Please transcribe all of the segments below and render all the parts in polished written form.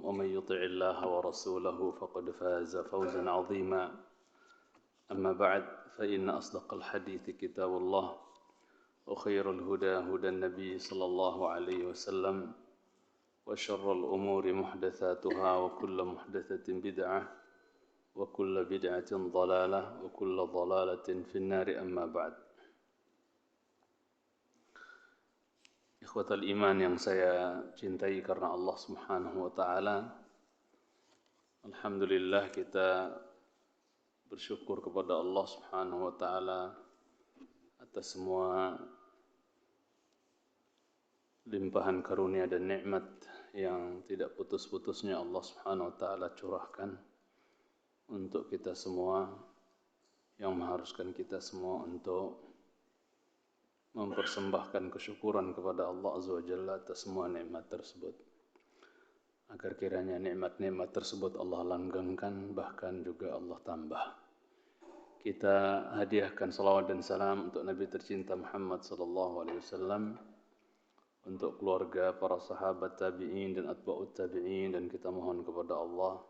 ومن يطع الله ورسوله فقد فاز فوزا عظيما. أما بعد فإن أصدق الحديث كتاب الله وخير الهدى هدى النبي صلى الله عليه وسلم وشر الأمور محدثاتها وكل محدثة بدعة وكل بدعة ضلالة وكل ضلالة في النار. أما بعد. Ikhwatal iman yang saya cintai karena Allah Subhanahu wa taala. Alhamdulillah kita bersyukur kepada Allah Subhanahu wa taala atas semua limpahan karunia dan nikmat yang tidak putus-putusnya Allah Subhanahu wa taala curahkan untuk kita semua, yang mengharuskan kita semua untuk mempersembahkan kesyukuran kepada Allah Azza wa Jalla atas semua nikmat tersebut, agar kiranya nikmat-nikmat tersebut Allah langgengkan, bahkan juga Allah tambah. Kita hadiahkan salawat dan salam untuk Nabi tercinta Muhammad sallallahu alaihi wasallam, untuk keluarga, para sahabat tabi'in dan atba'ut tabi'in, dan kita mohon kepada Allah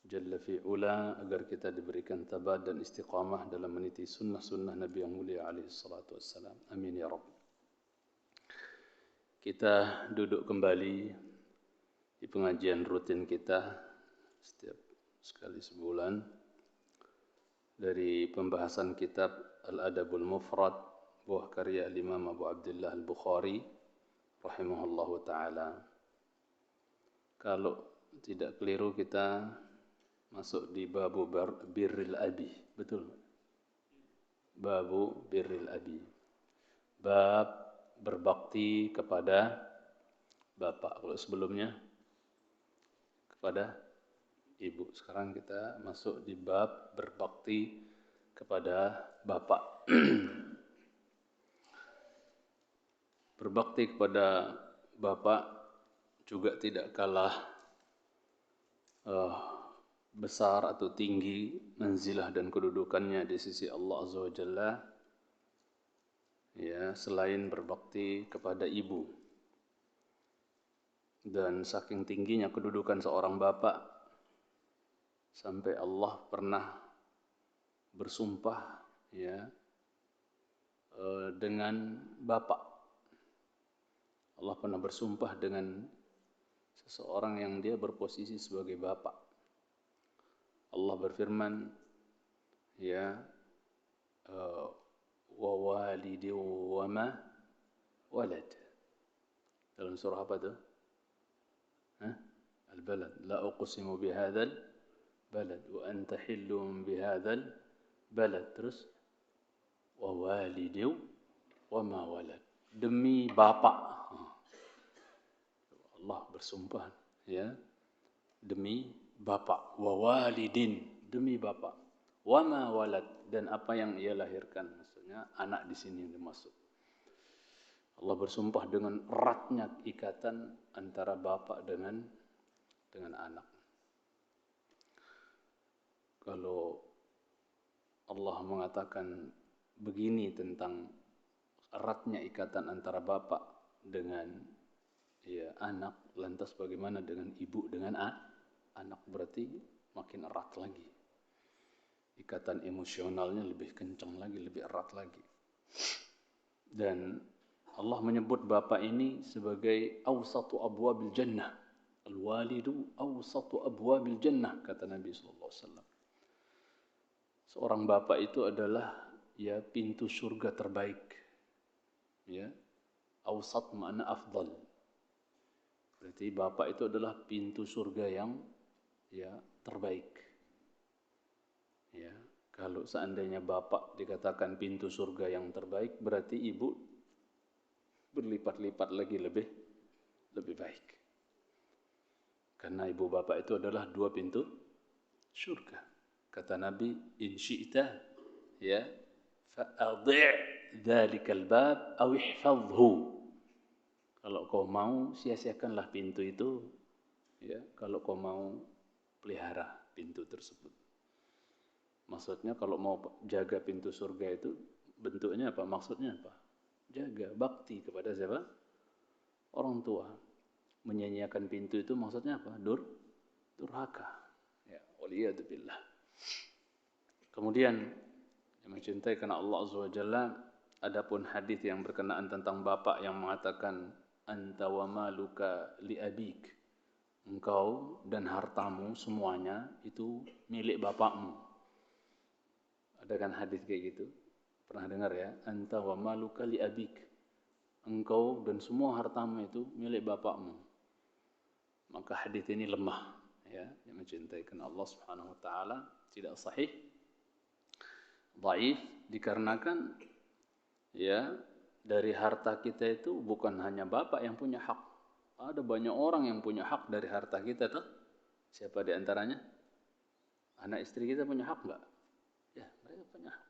Jalla fi'ula agar kita diberikan tabat dan istiqamah dalam meniti sunnah-sunnah Nabi yang mulia alaihi salatu wassalam. Amin ya Rabb. Kita duduk kembali di pengajian rutin kita setiap sekali sebulan dari pembahasan kitab Al-Adabul Mufrad, buah karya Imam Abu Abdullah Al-Bukhari rahimahullahu ta'ala. Kalau tidak keliru kita masuk di babu birril abi, betul? Babu birril abi, bab berbakti kepada bapak. Kalau sebelumnya kepada ibu, sekarang kita masuk di bab berbakti kepada bapak. Berbakti kepada bapak juga tidak kalah besar atau tinggi manzilah dan kedudukannya di sisi Allah Azza wa Jalla, ya, selain berbakti kepada ibu. Dan saking tingginya kedudukan seorang bapak sampai Allah pernah bersumpah, ya, dengan bapak. Allah pernah bersumpah dengan seseorang yang dia berposisi sebagai bapak. Allah berfirman, ya, wa walidi wa ma walad. Dalam surah apa tu? Al-Balad. La uqsimu bihadzal balad wa anta hillum bihadzal balad. Terus wa walidi wa ma walad. Demi bapak. Allah bersumpah, ya, demi bapak, wa walidin, demi bapak, wa ma walad, dan apa yang ia lahirkan, maksudnya anak di sini yang dimaksud. Allah bersumpah dengan eratnya ikatan antara bapak dengan anak. Kalau Allah mengatakan begini tentang eratnya ikatan antara bapak dengan, ya, anak, lantas bagaimana dengan ibu dengan anak? Berarti makin erat lagi. Ikatan emosionalnya lebih kencang lagi, lebih erat lagi. Dan Allah menyebut bapak ini sebagai awsatu abwabil jannah. Al-walidu awsatu abwabil jannah, kata Nabi sallallahu alaihi wasallam. Seorang bapak itu adalah, ya, pintu surga terbaik. Ya. Awsat makna afdal. Berarti bapak itu adalah pintu surga yang, ya, terbaik. Ya, kalau seandainya bapak dikatakan pintu surga yang terbaik, berarti ibu berlipat-lipat lagi lebih baik. Karena ibu bapak itu adalah dua pintu surga. Kata Nabi, in syi'ta, ya, fa'adhi' dhalikal bab aw ihfadhhu. Kalau kau mau, sia-siakanlah pintu itu, ya, kalau kau mau pelihara pintu tersebut. Maksudnya kalau mau jaga pintu surga itu bentuknya apa? Maksudnya apa? Jaga, bakti kepada siapa? Orang tua. Menyanyiakan pintu itu maksudnya apa? Durhaka. Ya, waliyadzubillah. Kemudian yang mencintai karena Allah Azza wa Jalla, adapun hadis yang berkenaan tentang bapak yang mengatakan anta wa maluka li abik, engkau dan hartamu semuanya itu milik bapakmu. Ada kan hadis kayak gitu? Pernah dengar ya? Anta wa maluka li abik, engkau dan semua hartamu itu milik bapakmu. Maka hadis ini lemah, ya, yang mencintai karena Allah Subhanahu wa taala, tidak sahih, dhaif, dikarenakan ya dari harta kita itu bukan hanya bapak yang punya hak. Ada banyak orang yang punya hak dari harta kita tuh. Siapa di antaranya? Anak istri kita punya hak enggak? Ya, mereka punya hak.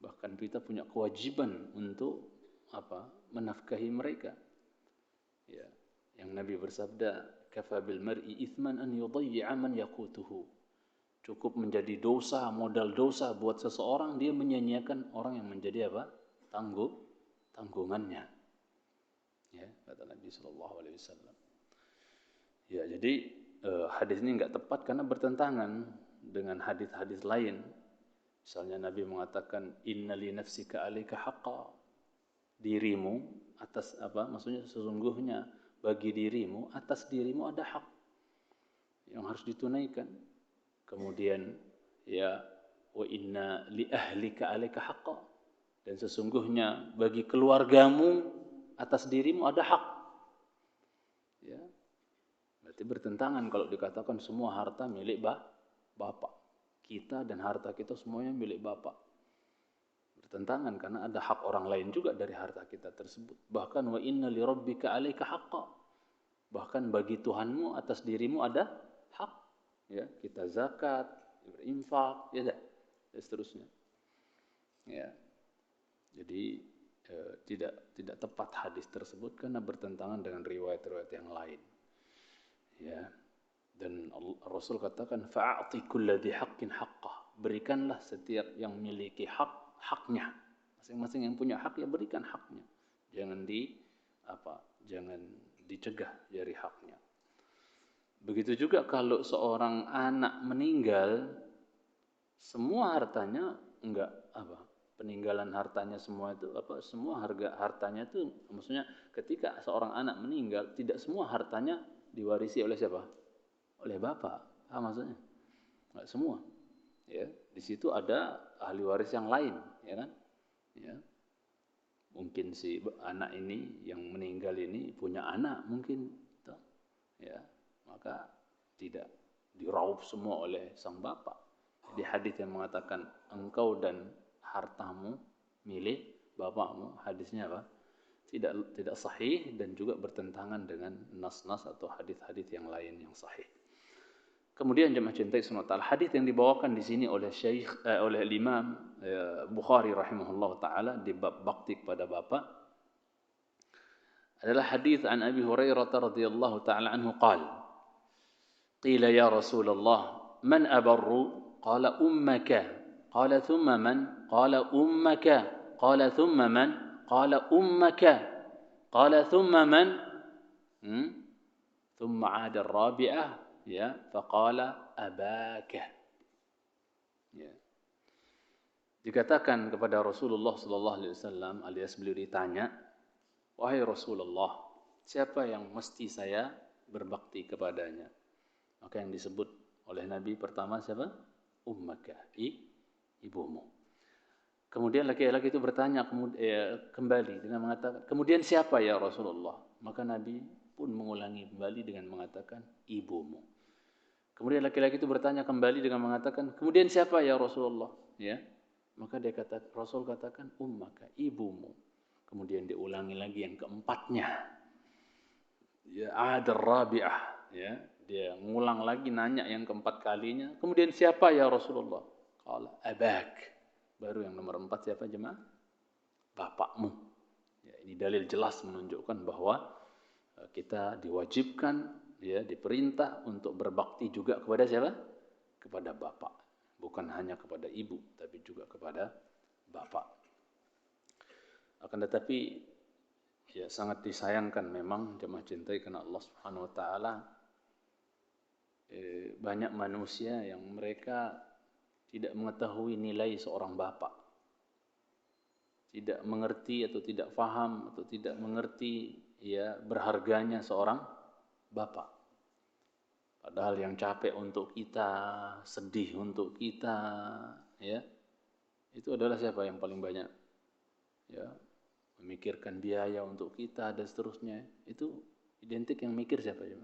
Bahkan kita punya kewajiban untuk apa? Menafkahi mereka. Ya, yang Nabi bersabda, "Kafa bil mar'i itsman an yudayyi'a man yaqutuhu." Cukup menjadi dosa, modal dosa buat seseorang dia menyanyiakan orang yang menjadi apa? Tanggungannya. Ya, kata Nabi sallallahu alaihi wasallam. Ya, jadi hadis ini enggak tepat karena bertentangan dengan hadis-hadis lain. Misalnya Nabi mengatakan inna li nafsika 'alaika haqqan. Dirimu atas apa? Maksudnya sesungguhnya bagi dirimu, atas dirimu ada hak yang harus ditunaikan. Kemudian ya wa inna li ahlika 'alaika haqqan, dan sesungguhnya bagi keluargamu atas dirimu ada hak. Ya. Berarti bertentangan kalau dikatakan semua harta milik bapak. Kita dan harta kita semuanya milik bapak. Bertentangan karena ada hak orang lain juga dari harta kita tersebut. Bahkan wa inna li rabbika 'alaika haqqan. Bahkan bagi Tuhanmu atas dirimu ada hak. Ya, kita zakat, berinfak, ya dan seterusnya. Ya. Jadi tidak tepat hadis tersebut karena bertentangan dengan riwayat-riwayat yang lain. Ya. Dan Rasul katakan fa'ati kulladzi haqqin haqqah. Berikanlah setiap yang memiliki haknya. Masing-masing yang punya hak ya berikan haknya. Jangan jangan dicegah dari haknya. Begitu juga kalau seorang anak meninggal, semua hartanya peninggalan hartanya semua itu semua harga hartanya itu, maksudnya ketika seorang anak meninggal tidak semua hartanya diwarisi oleh siapa? Oleh bapak. Maksudnya enggak semua. Ya, di situ ada ahli waris yang lain, ya kan? Ya. Mungkin si anak ini yang meninggal ini punya anak mungkin, ya, maka tidak diraup semua oleh sang bapak. Di hadis yang mengatakan engkau dan hartamu milik bapakmu, hadisnya apa? Tidak sahih dan juga bertentangan dengan nas-nas atau hadis-hadis yang lain yang sahih. Kemudian jemaah cintai sunat al-hadis yang dibawakan di sini oleh oleh Imam Bukhari rahimahullah taala di bab bakti kepada bapak adalah hadis an Abi Hurairah radhiyallahu taala anhu qala qila ya Rasulullah man abarru qala ummaka qala thumma man qala ummaka qala thumma man qala ummaka qala thumma man thumma 'ada ar-rabi'ah ya faqala abaka. Ya. Dikatakan kepada Rasulullah sallallahu alaihi wasallam, alias beliau ditanya, wahai Rasulullah, siapa yang mesti saya berbakti kepadanya? Maka yang disebut oleh Nabi pertama siapa? Ummaka, ibumu. Kemudian laki-laki itu bertanya kembali dengan mengatakan, kemudian siapa ya Rasulullah? Maka Nabi pun mengulangi kembali dengan mengatakan ibumu. Kemudian laki-laki itu bertanya kembali dengan mengatakan, kemudian siapa ya Rasulullah? Ya, maka Rasul katakan ummaka, ibumu. Kemudian diulangi lagi yang keempatnya. Ya, ada rabi'ah. Ya, dia ngulang lagi nanya yang keempat kalinya. Kemudian siapa ya Rasulullah? Qala abak. Baru yang nomor 4 siapa jemaah? Bapakmu. Ya, ini dalil jelas menunjukkan bahwa kita diwajibkan, ya, diperintah untuk berbakti juga kepada siapa? Kepada bapak. Bukan hanya kepada ibu, tapi juga kepada bapak. Akan tetapi Ya, sangat disayangkan memang jemaah cintai karena Allah Subhanahu wa taala, banyak manusia yang mereka tidak mengetahui nilai seorang bapak, tidak mengerti atau tidak faham atau tidak mengerti ya berharganya seorang bapak. Padahal yang capek untuk kita, sedih untuk kita, ya, itu adalah siapa yang paling banyak, ya, memikirkan biaya untuk kita dan seterusnya. Itu identik yang mikir siapa ya?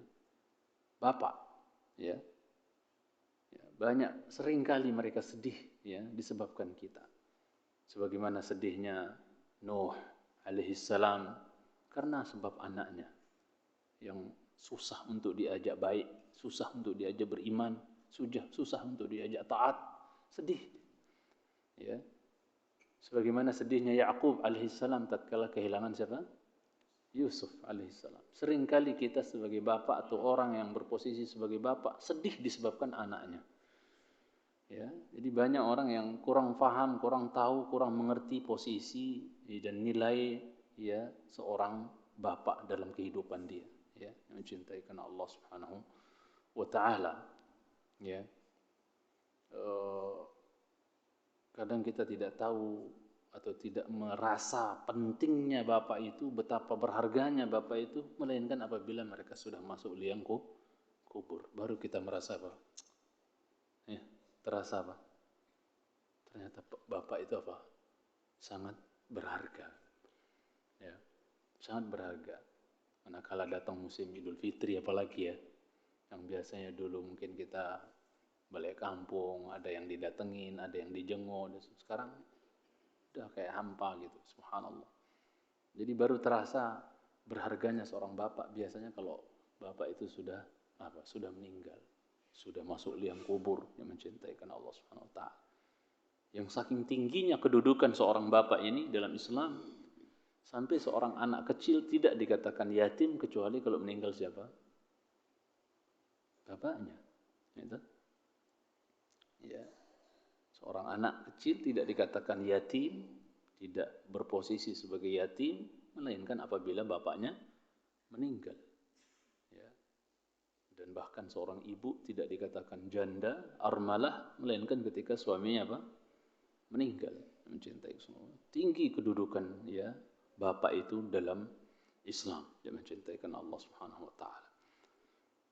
Bapak, ya. Ya, banyak seringkali mereka sedih ya disebabkan kita. Sebagaimana sedihnya Nuh alaihissalam karena sebab anaknya yang susah untuk diajak baik, susah untuk diajak beriman, susah untuk diajak taat, sedih. Ya. Sebagaimana sedihnya Yakub alaihissalam tatkala kehilangan siapa? Yusuf alaihissalam. Seringkali kita sebagai bapak atau orang yang berposisi sebagai bapak sedih disebabkan anaknya. Ya, jadi banyak orang yang kurang paham, kurang tahu, kurang mengerti posisi dan nilai ya seorang bapak dalam kehidupan dia, ya, yang mencintai karena Allah Subhanahu wa taala. Ya. Kadang kita tidak tahu atau tidak merasa pentingnya bapak itu, betapa berharganya bapak itu, melainkan apabila mereka sudah masuk liang kubur, baru kita merasa apa? Ya, terasa apa? Ternyata bapak itu apa? Sangat berharga. Ya, sangat berharga. Manakala datang musim Idul Fitri apalagi ya, yang biasanya dulu mungkin kita balik kampung, ada yang didatengin, ada yang dijenguk, sekarang udah kayak hampa gitu, subhanallah. Jadi baru terasa berharganya seorang bapak biasanya kalau bapak itu sudah apa? Sudah meninggal, sudah masuk liang kubur, yang mencintai karena Allah Subhanahu wa taala. Yang saking tingginya kedudukan seorang bapak ini dalam Islam, sampai seorang anak kecil tidak dikatakan yatim kecuali kalau meninggal siapa? Bapaknya. Gitu. Ya. Seorang anak kecil tidak dikatakan yatim, tidak berposisi sebagai yatim, melainkan apabila bapaknya meninggal. Ya. Dan bahkan seorang ibu tidak dikatakan janda, armalah, melainkan ketika suaminya apa? Meninggal. Mencintai semua. Tinggi kedudukan ya bapak itu dalam Islam. Dia mencintai karena Allah Subhanahu wa taala.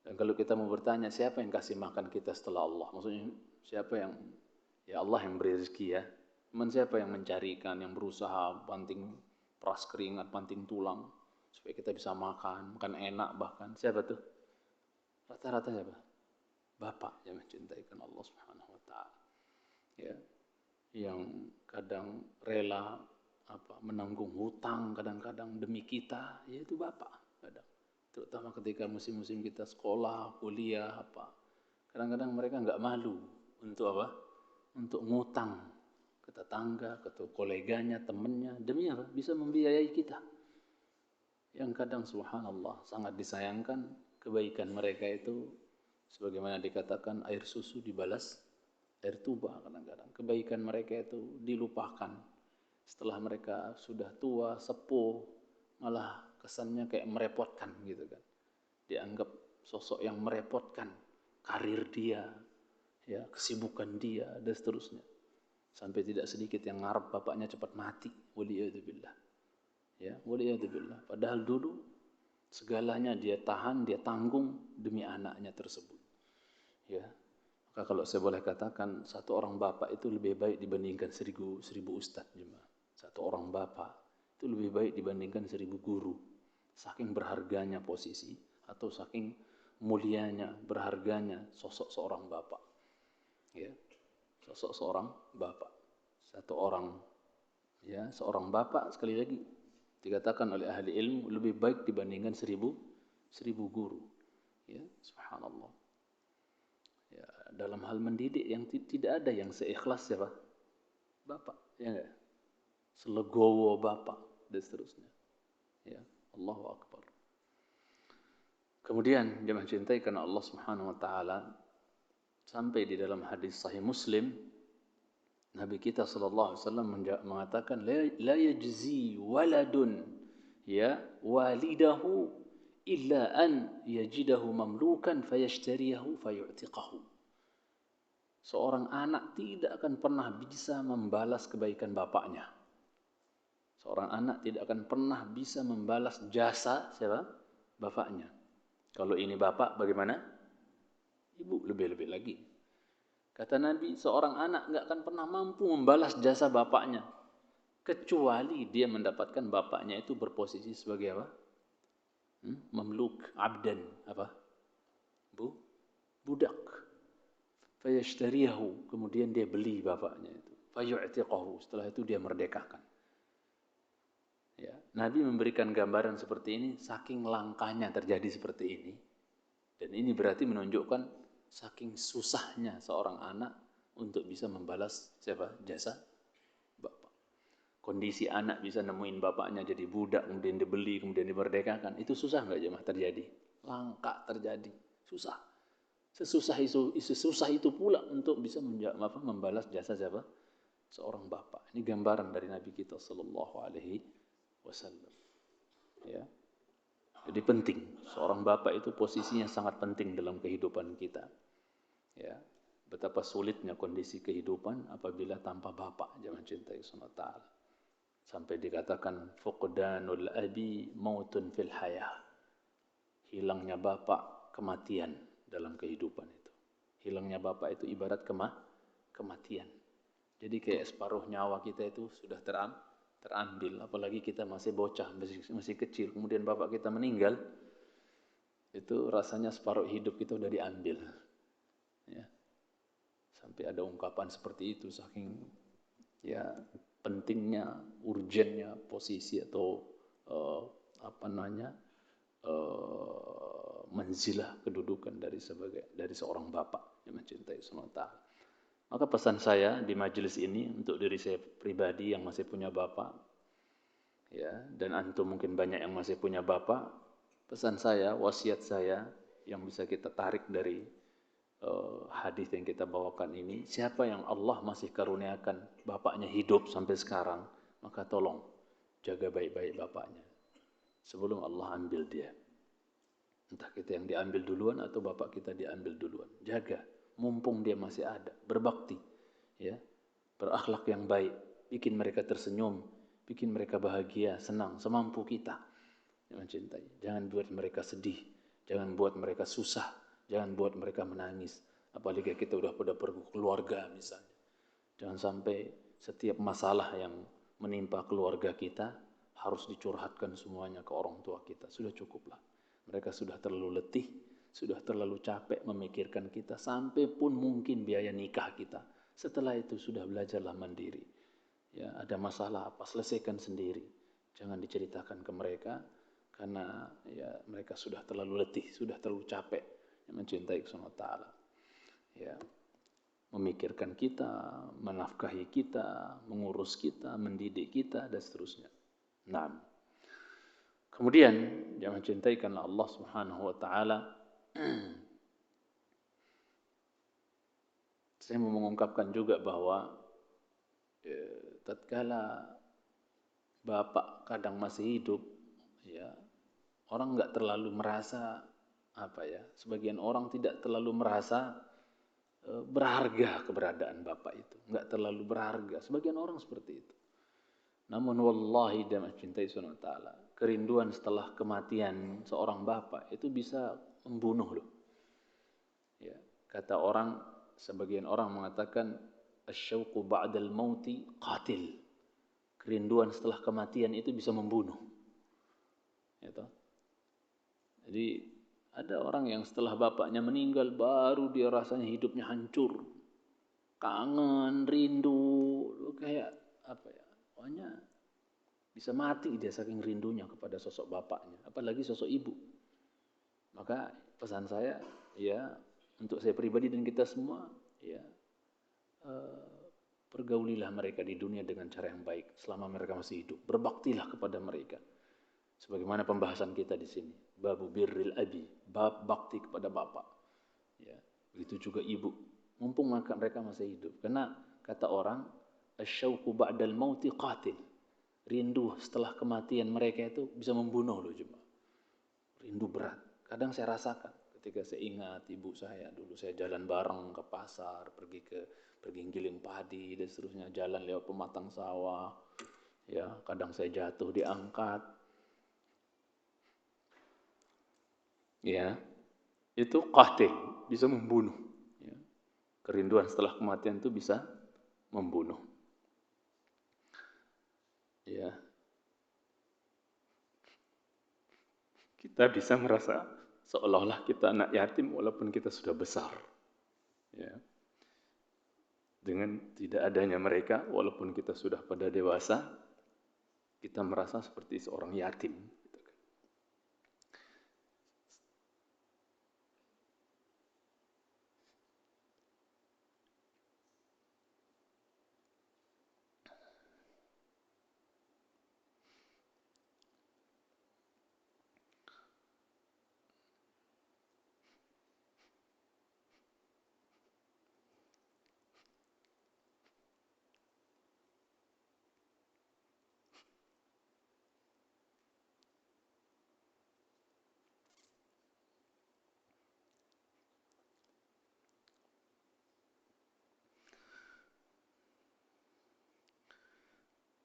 Dan kalau kita mau bertanya siapa yang kasih makan kita setelah Allah? Maksudnya siapa yang, ya Allah yang beri rezeki ya. Cuman siapa yang mencarikan, yang berusaha banting peras keringat, banting tulang supaya kita bisa makan enak bahkan. Siapa tuh? Rata-rata siapa? Bapak yang mencintai karena Allah Subhanahu wa taala. Ya. Yang kadang rela menanggung hutang kadang-kadang demi kita, yaitu bapak kadang, terutama ketika musim-musim kita sekolah, kuliah kadang-kadang mereka nggak malu untuk ngutang ke tetangga, ke koleganya, temannya, demi apa? Bisa membiayai kita. Yang kadang subhanallah sangat disayangkan kebaikan mereka itu, sebagaimana dikatakan air susu dibalas air tuba. Kadang-kadang kebaikan mereka itu dilupakan setelah mereka sudah tua, sepuh, malah kesannya kayak merepotkan gitu kan. Dianggap sosok yang merepotkan karir dia, ya, kesibukan dia dan seterusnya. Sampai tidak sedikit yang ngarep bapaknya cepat mati. Waliyadzubillah. Ya, waliyadzubillah. Padahal dulu segalanya dia tahan, dia tanggung demi anaknya tersebut. Ya. Maka kalau saya boleh katakan, satu orang bapak itu lebih baik dibandingkan seribu ustadz. Satu orang bapak itu lebih baik dibandingkan 1000 guru. Saking berharganya posisi atau saking mulianya, berharganya sosok seorang bapak. Ya, sosok seorang bapak. Satu orang, ya, seorang bapak sekali lagi dikatakan oleh ahli ilmu lebih baik dibandingkan 1000 guru. Ya, subhanallah. Ya, dalam hal mendidik yang tidak ada yang seikhlas siapa? Bapak, ya enggak? Selegowo bapak dan seterusnya. Ya, Allahu Akbar. Kemudian jemaah cintai karena Allah Subhanahu wa taala, sampai di dalam hadis sahih Muslim, Nabi kita sallallahu alaihi wasallam mengatakan la yajzi waladun ya walidahu illa an yajidahu mamlukan fayashtariyahu fayu'tiqahu. Seorang anak tidak akan pernah bisa membalas kebaikan bapaknya. Seorang anak tidak akan pernah bisa membalas jasa siapa? Bapaknya. Kalau ini bapak, bagaimana? Ibu lebih-lebih lagi. Kata Nabi, seorang anak nggak akan pernah mampu membalas jasa bapaknya, kecuali dia mendapatkan bapaknya itu berposisi sebagai apa? Mamluk, abdan, apa? Budak. Fayashtariyahu, kemudian dia beli bapaknya itu. Fayu'tiqahu, setelah itu dia merdekakan. Ya, Nabi memberikan gambaran seperti ini, saking langkahnya terjadi seperti ini. Dan ini berarti menunjukkan saking susahnya seorang anak untuk bisa membalas siapa? Jasa bapak. Kondisi anak bisa nemuin bapaknya jadi budak, kemudian dibeli, kemudian dimerdekakan. Itu susah nggak jemaah terjadi? Langka terjadi, susah. Sesusah itu pula untuk bisa membalas jasa siapa? Seorang bapak. Ini gambaran dari Nabi kita Sallallahu Alaihi Wasallam. Ya. Jadi penting, seorang bapak itu posisinya sangat penting dalam kehidupan kita. Ya, betapa sulitnya kondisi kehidupan apabila tanpa bapak. Jangan cintai SWT. Sampai dikatakan fuqdanul abi mautun fil hayah. Hilangnya bapak kematian dalam kehidupan itu. Hilangnya bapak itu ibarat kematian. Jadi kayak separuh nyawa kita itu sudah terambil, apalagi kita masih bocah, masih kecil, kemudian bapak kita meninggal, itu rasanya separuh hidup kita udah diambil. Ya. Sampai ada ungkapan seperti itu, saking ya pentingnya, urgennya posisi atau manzilah kedudukan dari seorang bapak yang mencintai SWT. Maka pesan saya di majelis ini untuk diri saya pribadi yang masih punya bapak, ya, dan antum mungkin banyak yang masih punya bapak, pesan saya, wasiat saya yang bisa kita tarik dari hadis yang kita bawakan ini, siapa yang Allah masih karuniakan bapaknya hidup sampai sekarang, maka tolong jaga baik-baik bapaknya sebelum Allah ambil dia. Entah kita yang diambil duluan atau bapak kita diambil duluan. Jaga, mumpung dia masih ada, berbakti, ya, berakhlak yang baik, bikin mereka tersenyum, bikin mereka bahagia, senang, semampu kita. Jangan cintai, jangan buat mereka sedih, jangan buat mereka susah, jangan buat mereka menangis. Apalagi kita udah pada berkeluarga misalnya. Jangan sampai setiap masalah yang menimpa keluarga kita harus dicurhatkan semuanya ke orang tua kita. Sudah cukuplah. Mereka sudah terlalu letih, sudah terlalu capek memikirkan kita, sampai pun mungkin biaya nikah kita. Setelah itu sudah belajarlah mandiri. Ya, ada masalah apa, selesaikan sendiri. Jangan diceritakan ke mereka, karena ya mereka sudah terlalu letih, sudah terlalu capek mencintai Allah Ta'ala. Ya, memikirkan kita, menafkahi kita, mengurus kita, mendidik kita, dan seterusnya. Nah, kemudian jangan cintai karena Allah Subhanahu wa taala. Saya mau mengungkapkan juga bahwa tatkala bapak kadang masih hidup, ya, orang enggak terlalu merasa sebagian orang tidak terlalu merasa berharga keberadaan bapak itu, enggak terlalu berharga. Sebagian orang seperti itu. Namun wallahi dan mencintai Subhanahu wa taala, kerinduan setelah kematian seorang bapak itu bisa membunuh loh. Ya, kata orang, sebagian orang mengatakan asyauqu ba'dal mauti qatil. Kerinduan setelah kematian itu bisa membunuh. Ya toh? Jadi ada orang yang setelah bapaknya meninggal baru dia rasanya hidupnya hancur. Kangen, rindu, kayak pokoknya bisa mati dia saking rindunya kepada sosok bapaknya, apalagi sosok ibu. Maka pesan saya, ya, untuk saya pribadi dan kita semua, ya, pergaulilah mereka di dunia dengan cara yang baik selama mereka masih hidup. Berbaktilah kepada mereka. Sebagaimana pembahasan kita di sini, babu birril abi, bab bakti kepada bapak. Ya, begitu juga ibu. Mumpung mereka masih hidup. Karena kata orang, asyauqu ba'dal mauti qatil. rindu setelah kematian mereka itu bisa membunuh loh jemaah. Rindu berat. Kadang saya rasakan ketika saya ingat ibu saya dulu, saya jalan bareng ke pasar, pergi giling padi dan seterusnya, jalan lewat pematang sawah. Ya, kadang saya jatuh diangkat. Ya, itu qatil, bisa membunuh. Ya. Kerinduan setelah kematian itu bisa membunuh. Ya, kita bisa merasa seolah-olah kita anak yatim walaupun kita sudah besar. Ya. Dengan tidak adanya mereka, walaupun kita sudah pada dewasa, kita merasa seperti seorang yatim.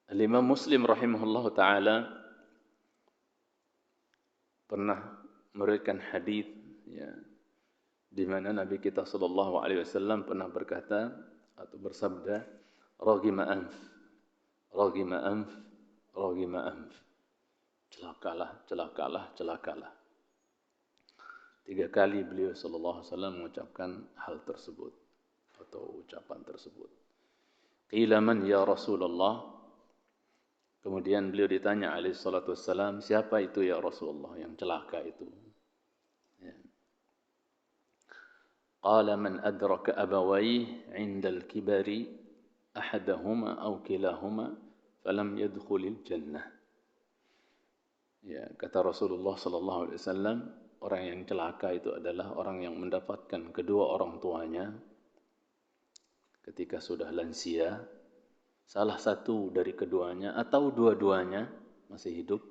Al-Imam Muslim rahimahullah ta'ala pernah meriwayatkan hadis ya, di mana Nabi kita sallallahu alaihi wasallam pernah berkata atau bersabda, raghima anf, raghima anf, raghima anf. Celakalah, celakalah, celakalah. 3 kali beliau sallallahu alaihi wasallam mengucapkan hal tersebut atau ucapan tersebut. Qila man ya Rasulullah? Kemudian beliau ditanya alaihi salatu wassalam, siapa itu ya Rasulullah yang celaka itu? Ya. Qala man adraka abawayhi 'inda al-kibari ahadahuma aw kilahuma falam yadkhulil jannah. Ya, kata Rasulullah sallallahu alaihi wasallam, orang yang celaka itu adalah orang yang mendapatkan kedua orang tuanya ketika sudah lansia, salah satu dari keduanya atau dua-duanya masih hidup,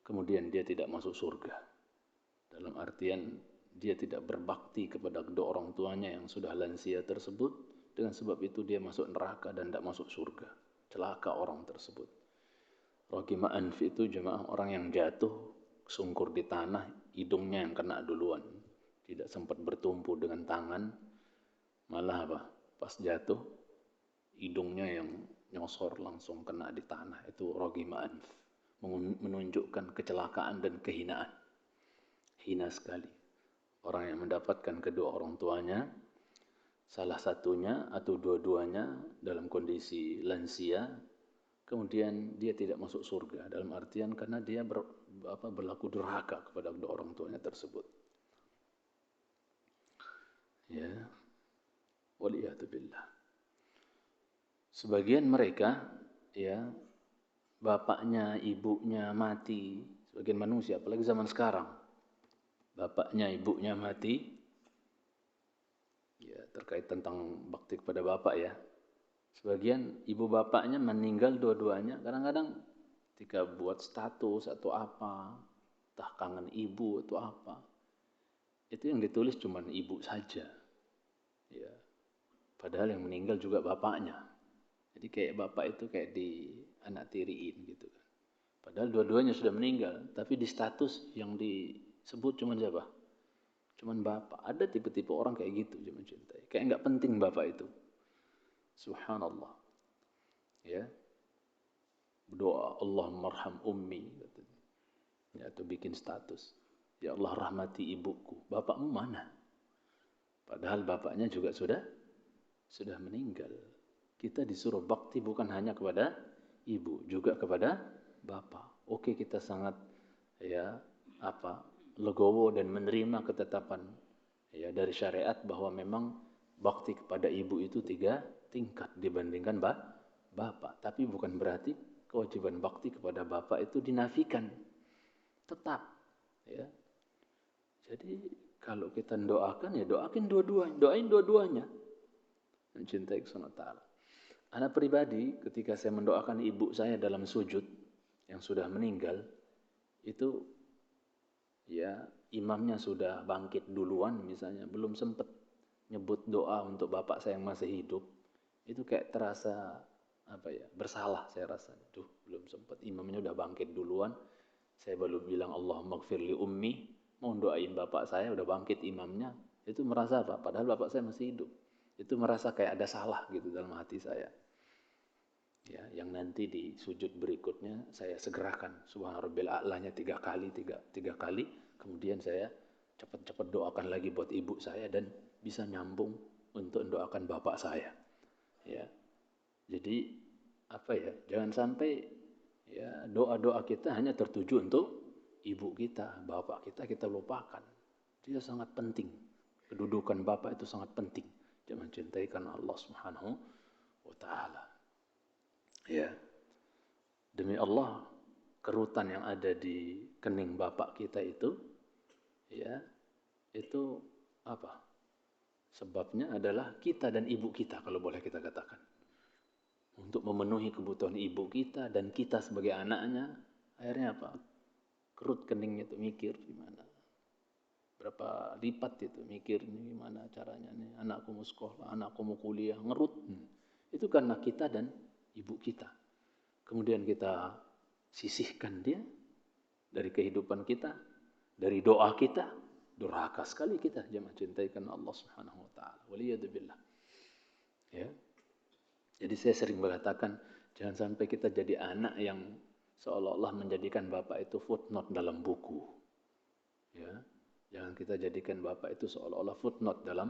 kemudian dia tidak masuk surga. Dalam artian dia tidak berbakti kepada kedua orang tuanya yang sudah lansia tersebut, dengan sebab itu dia masuk neraka dan tidak masuk surga. Celaka orang tersebut. Raghima anf itu jemaah orang yang jatuh sungkur di tanah, hidungnya yang kena duluan. Tidak sempat bertumpu dengan tangan, malah apa? Pas jatuh, hidungnya yang nyosor langsung kena di tanah. Itu raghima anf. Menunjukkan kecelakaan dan kehinaan. Hina sekali. Orang yang mendapatkan kedua orang tuanya, salah satunya atau dua-duanya dalam kondisi lansia, kemudian dia tidak masuk surga. Dalam artian karena dia berlaku durhaka kepada kedua orang tuanya tersebut. Ya, waliyatubillah. Sebagian mereka, ya, bapaknya, ibunya mati, sebagian manusia, apalagi zaman sekarang, bapaknya, ibunya mati, ya, terkait tentang bakti kepada bapak ya. Sebagian ibu bapaknya meninggal dua-duanya, kadang-kadang ketika buat status atau apa, entah kangen ibu atau apa, itu yang ditulis cuma ibu saja. Ya. Padahal yang meninggal juga bapaknya. Jadi kayak bapak itu kayak di anak tiriin gitu kan. Padahal dua-duanya sudah meninggal, tapi di status yang disebut cuma siapa? Cuman bapak. Ada tipe-tipe orang kayak gitu, cuma cintai. Kayak nggak penting bapak itu. Subhanallah. Ya. Berdoa Allah marham ummi. Ya, atau bikin status. Ya Allah rahmati ibuku. Bapakmu mana? Padahal bapaknya juga sudah meninggal. Kita disuruh bakti bukan hanya kepada ibu, juga kepada bapak. Oke, kita sangat legowo dan menerima ketetapan ya dari syariat bahwa memang bakti kepada ibu itu 3 tingkat dibandingkan bapak. Tapi bukan berarti kewajiban bakti kepada bapak itu dinafikan. Tetap ya. Jadi kalau kita doakan ya doain dua-duanya. Mencintai Allah Ta'ala. Anak pribadi ketika saya mendoakan ibu saya dalam sujud yang sudah meninggal, itu ya imamnya sudah bangkit duluan misalnya, belum sempat nyebut doa untuk bapak saya yang masih hidup, itu kayak terasa apa ya, bersalah saya rasa. Duh, belum sempat, imamnya udah bangkit duluan, saya baru bilang Allahumma gfirli ummi, mau doain bapak saya udah bangkit imamnya, itu merasa apa? Padahal bapak saya masih hidup. Itu merasa kayak ada salah gitu dalam hati saya. Ya, yang nanti di sujud berikutnya saya segerakan subhana rabbil a'lanya 3 kali, tiga kali, kemudian saya cepat-cepat doakan lagi buat ibu saya dan bisa nyambung untuk doakan bapak saya. Ya, jadi apa ya? Jangan sampai ya doa-doa kita hanya tertuju untuk ibu kita, bapak kita lupakan. Dia sangat penting. Kedudukan bapak itu sangat penting. Jangan mencintai karena Allah Subhanahu wa taala. Ya, demi Allah, kerutan yang ada di kening bapak kita itu, ya, itu apa? Sebabnya adalah kita dan ibu kita, kalau boleh kita katakan. Untuk memenuhi kebutuhan ibu kita dan kita sebagai anaknya, akhirnya apa? Kerut keningnya itu mikir gimana. Berapa lipat itu mikir nih gimana caranya nih, anakku mau sekolah, anakku mau kuliah, ngerut. Itu karena kita dan ibu kita. Kemudian kita sisihkan dia dari kehidupan kita, dari doa kita, durhaka sekali kita jangan cintai karena Allah Subhanahu wa taala. Waliyadzubillah. Ya. Jadi saya sering mengatakan jangan sampai kita jadi anak yang seolah-olah menjadikan bapak itu footnote dalam buku. Ya. Jangan kita jadikan bapak itu seolah-olah footnote dalam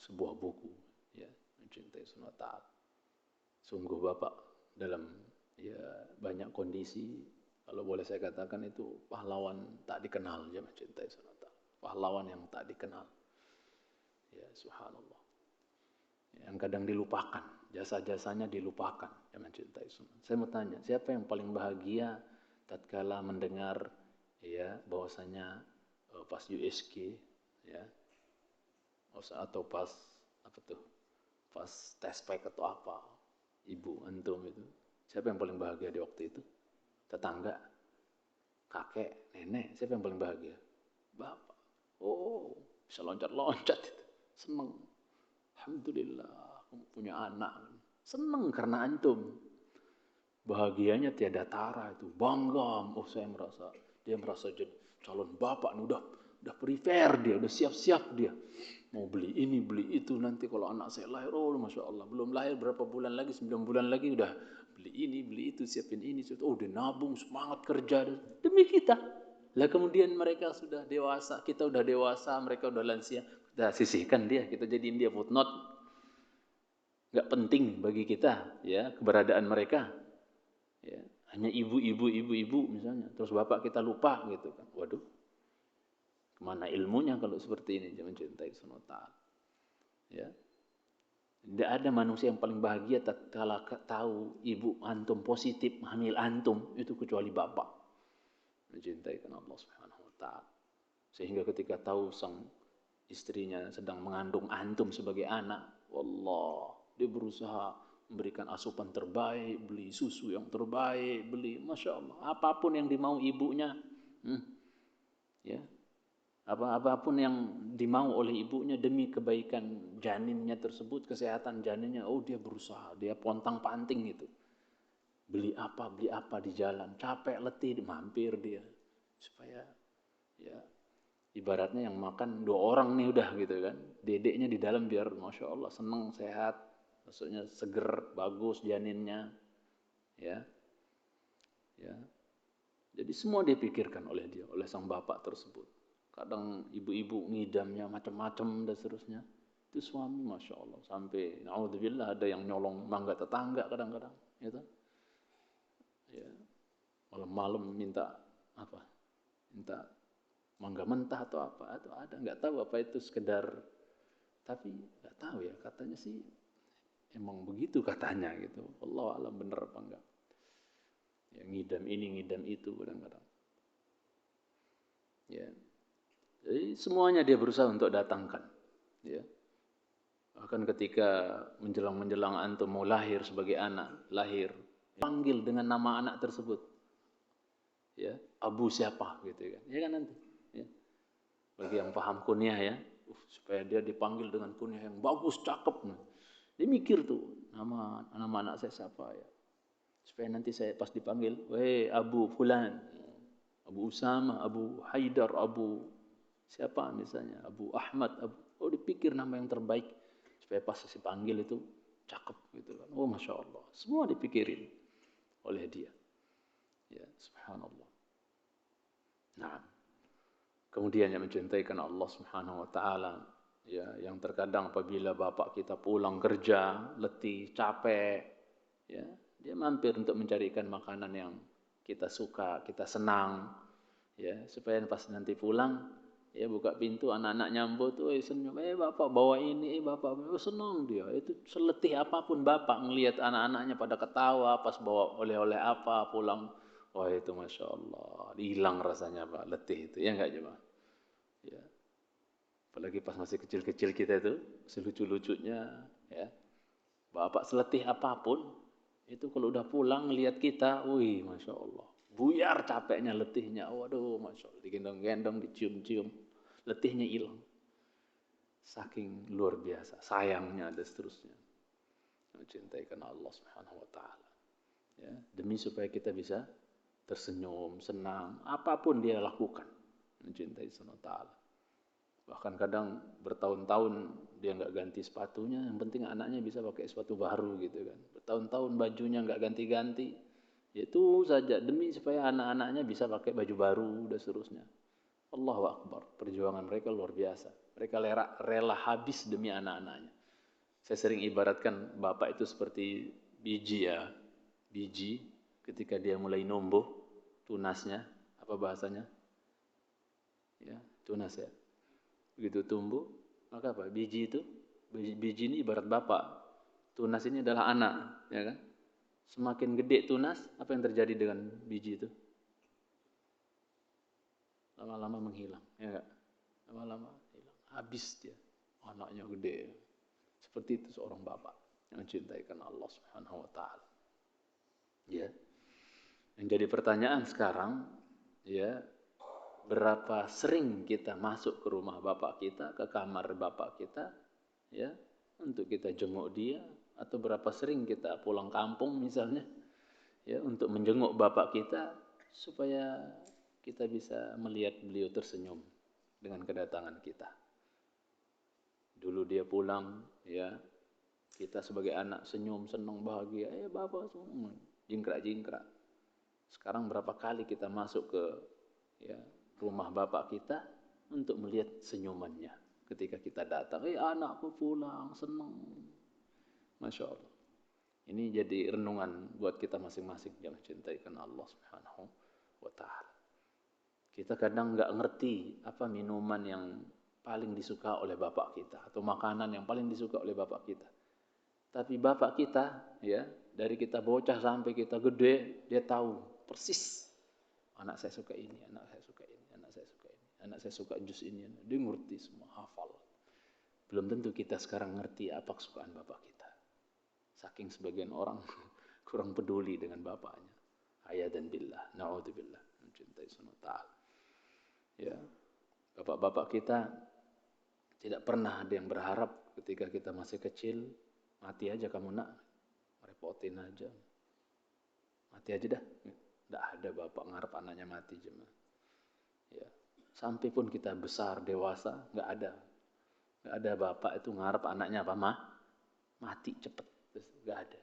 sebuah buku. Ya, mencintai Subhanahu wa taala. Sungguh bapak dalam ya banyak kondisi, kalau boleh saya katakan itu pahlawan tak dikenal, ya mencintai sonata. Pahlawan yang tak dikenal. Ya subhanallah. Yang kadang dilupakan, jasa-jasanya dilupakan, ya mencintai sonata. Saya mau tanya, siapa yang paling bahagia tatkala mendengar ya bahwasanya pas USG ya atau pas apa tuh? Pas tes pack atau apa? Ibu antum itu. Siapa yang paling bahagia di waktu itu? Tetangga, kakek, nenek. Siapa yang paling bahagia? Bapak. Oh, bisa loncat-loncat itu. Seneng. Alhamdulillah, aku punya anak. Seneng karena antum. Bahagianya tiada tara itu. Bangga. Oh, dia merasa jadi calon bapak. Udah prepare dia, udah siap-siap dia. Mau beli ini, beli itu. Nanti kalau anak saya lahir, oh Masya Allah. Belum lahir berapa bulan lagi, 9 bulan lagi udah beli ini, beli itu, siapin ini. Oh udah nabung, semangat kerja. Demi kita. Lah kemudian mereka sudah dewasa, kita udah dewasa, mereka udah lansia. Kita sisihkan dia, kita jadiin dia footnote. Gak penting bagi kita ya keberadaan mereka. Ya, hanya ibu misalnya. Terus bapak kita lupa gitu kan. Waduh. Kemana ilmunya kalau seperti ini? Jangan cintai sonota. Ya. Tidak ada manusia yang paling bahagia tatkala tahu ibu antum positif hamil antum itu kecuali bapak. Mencintai karena Allah Subhanahu wa taala. Sehingga ketika tahu sang istrinya sedang mengandung antum sebagai anak, wallah, dia berusaha memberikan asupan terbaik, beli susu yang terbaik, beli Masya Allah, apapun yang dimau ibunya, ya, apapun yang dimau oleh ibunya demi kebaikan janinnya tersebut, kesehatan janinnya, oh dia berusaha, dia pontang-panting itu. Beli apa di jalan, capek, letih, mampir dia. Supaya, ya, ibaratnya yang makan 2 orang nih udah gitu kan. Dedeknya di dalam biar Masya Allah seneng, sehat, maksudnya seger, bagus janinnya. Ya, ya. Jadi semua dipikirkan oleh dia, oleh sang bapak tersebut. Kadang ibu-ibu ngidamnya macam-macam dan seterusnya. Itu suami Masya Allah. Sampai na'udzubillah ada yang nyolong mangga tetangga kadang-kadang. Gitu. Ya. Malam-malam minta apa? Minta mangga mentah atau apa? Atau ada. Nggak tahu apa itu sekedar. Tapi nggak tahu ya. Katanya sih emang begitu katanya gitu. Allah alam bener apa enggak. Ya, ngidam ini, ngidam itu kadang-kadang. Ya. Jadi semuanya dia berusaha untuk datangkan. Ya. Bahkan ketika menjelang antum mau lahir sebagai anak, lahir, panggil dengan nama anak tersebut. Ya, Abu siapa gitu kan. Ya kan nanti. Ya. Bagi yang paham kunyah ya, supaya dia dipanggil dengan kunyah yang bagus, cakep. Dia mikir tuh, nama anak saya siapa ya. Supaya nanti saya pas dipanggil, weh Abu Fulan, Abu Usama, Abu Haidar, Abu siapa misalnya, Abu Ahmad, oh dipikir nama yang terbaik supaya pas dipanggil itu cakep gitu kan. Oh Masya Allah, semua dipikirin oleh dia. Ya, subhanallah. Nah, kemudian yang mencintai karena Allah Subhanahu wa taala, ya, yang terkadang apabila bapak kita pulang kerja, letih, capek, ya, dia mampir untuk mencarikan makanan yang kita suka, kita senang, ya, supaya pas nanti pulang, ya buka pintu anak-anak nyambut, senyum, bapak bawa ini, bapak senang dia. Itu seletih apapun bapak ngelihat anak-anaknya pada ketawa pas bawa oleh-oleh apa pulang, wah itu Masya Allah, hilang rasanya Pak, letih itu, ya enggak coba? Ya. Apalagi pas masih kecil-kecil kita itu, selucu-lucunya, ya. Bapak seletih apapun, itu kalau udah pulang lihat kita, wih Masya Allah. Buyar capeknya, letihnya, waduh Masya Allah. Digendong-gendong, dicium-cium, letihnya hilang. Saking luar biasa, sayangnya dan seterusnya. Mencintai karena Allah Subhanahu wa taala. Ya, demi supaya kita bisa tersenyum, senang, apapun dia lakukan. Mencintai Subhanahu wa taala. Bahkan kadang bertahun-tahun dia nggak ganti sepatunya, yang penting anaknya bisa pakai sepatu baru gitu kan. Bertahun-tahun bajunya nggak ganti-ganti, itu saja demi supaya anak-anaknya bisa pakai baju baru dan seterusnya. Allahu Akbar, perjuangan mereka luar biasa. Mereka rela habis demi anak-anaknya. Saya sering ibaratkan bapak itu seperti biji ya, biji ketika dia mulai numbuh tunasnya, apa bahasanya? Ya, tunas ya. Begitu tumbuh, maka apa? Biji itu, biji ini ibarat bapak. Tunas ini adalah anak, ya kan? Semakin gede tunas, apa yang terjadi dengan biji itu? Lama-lama menghilang, ya enggak? Lama-lama hilang, habis dia. Anaknya gede. Seperti itu seorang bapak yang mencintai karena Allah Subhanahu wa taala. Ya. Yang jadi pertanyaan sekarang, ya, berapa sering kita masuk ke rumah bapak kita, ke kamar bapak kita, ya, untuk kita jenguk dia, atau berapa sering kita pulang kampung misalnya, ya, untuk menjenguk bapak kita supaya kita bisa melihat beliau tersenyum dengan kedatangan kita. Dulu dia pulang, ya, kita sebagai anak senyum, senang, bahagia, bapak semua jingkrak-jingkrak. Sekarang berapa kali kita masuk ke, ya, rumah bapak kita untuk melihat senyumannya ketika kita datang. Anakku pulang, senang. Masya Allah. Ini jadi renungan buat kita masing-masing yang mencintai karena Allah Subhanahu wa taala. Kita kadang nggak ngerti apa minuman yang paling disuka oleh bapak kita atau makanan yang paling disuka oleh bapak kita. Tapi bapak kita, ya, dari kita bocah sampai kita gede, dia tahu persis anak saya suka ini, anak saya suka ini, anak saya suka ini, anak saya suka jus ini. Dia ngerti semua, hafal. Belum tentu kita sekarang ngerti apa kesukaan bapak kita. Saking sebagian orang kurang peduli dengan bapaknya. Ayadan billah, na'udzubillah, mencintai Subhanahu wa ta'ala. Ya, bapak-bapak kita tidak pernah ada yang berharap ketika kita masih kecil, mati aja kamu nak, repotin aja. Mati aja dah. Tidak ada bapak ngarep anaknya mati cuma. Ya. Sampai pun kita besar, dewasa, nggak ada. Nggak ada bapak itu ngarep anaknya apa? Mati cepet. Nggak ada.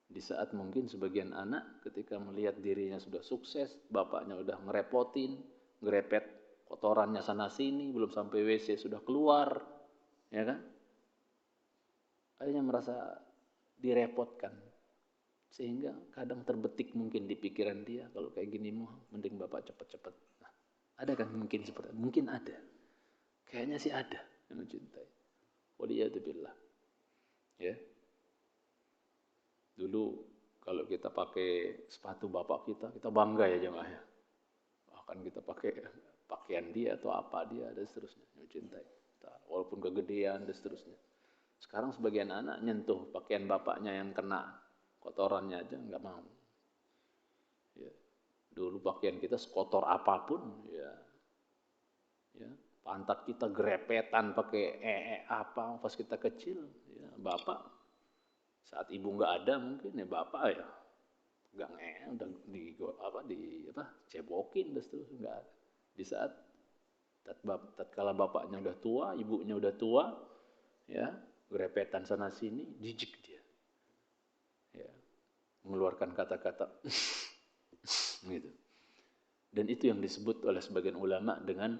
Di saat mungkin sebagian anak ketika melihat dirinya sudah sukses, bapaknya udah ngerepotin, ngerepet kotorannya sana sini, belum sampai WC sudah keluar, ya kan? Akhirnya merasa direpotkan. Sehingga kadang terbetik mungkin di pikiran dia, kalau kayak gini mending bapak cepet-cepet. Nah, ada kan mungkin seperti itu? Mungkin ada. Kayaknya sih ada yang mencintai. Waliyadzubillah. Ya. Dulu kalau kita pakai sepatu bapak kita bangga ya jemaah ya. Bahkan kita pakai pakaian dia atau apa dia dan seterusnya, mencintai. Walaupun kegedean dan seterusnya. Sekarang sebagian anak nyentuh pakaian bapaknya yang kena kotorannya aja nggak mau. Ya. Dulu pakaian kita sekotor apapun, ya, pantat kita grepetan pakai apa pas kita kecil, ya, bapak saat ibu nggak ada mungkin ya bapak ya nggak udah cebokin terus nggak ada. Di saat tatkala bapaknya udah tua, ibunya udah tua, ya grepetan sana sini, jijik dia, ya, mengeluarkan kata-kata gitu. Dan itu yang disebut oleh sebagian ulama dengan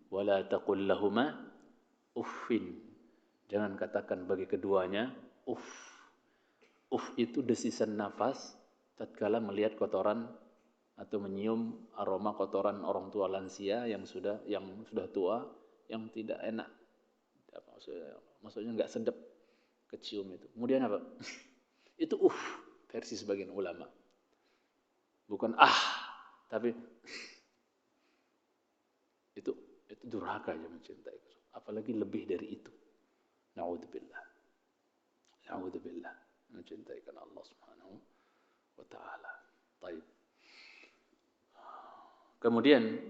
wala taqul lahuma uffin. Jangan katakan bagi keduanya uff. Uff itu desisan nafas tatkala melihat kotoran atau menyium aroma kotoran orang tua lansia yang sudah tua, yang tidak enak. Maksudnya enggak sedap kecium itu. Kemudian apa? Itu versi sebagian ulama. Bukan tapi itu durhaka ya mencintai. Apalagi lebih dari itu. Na'udzubillah. Mencintai karena Allah Subhanahu wa taala. Baik. Kemudian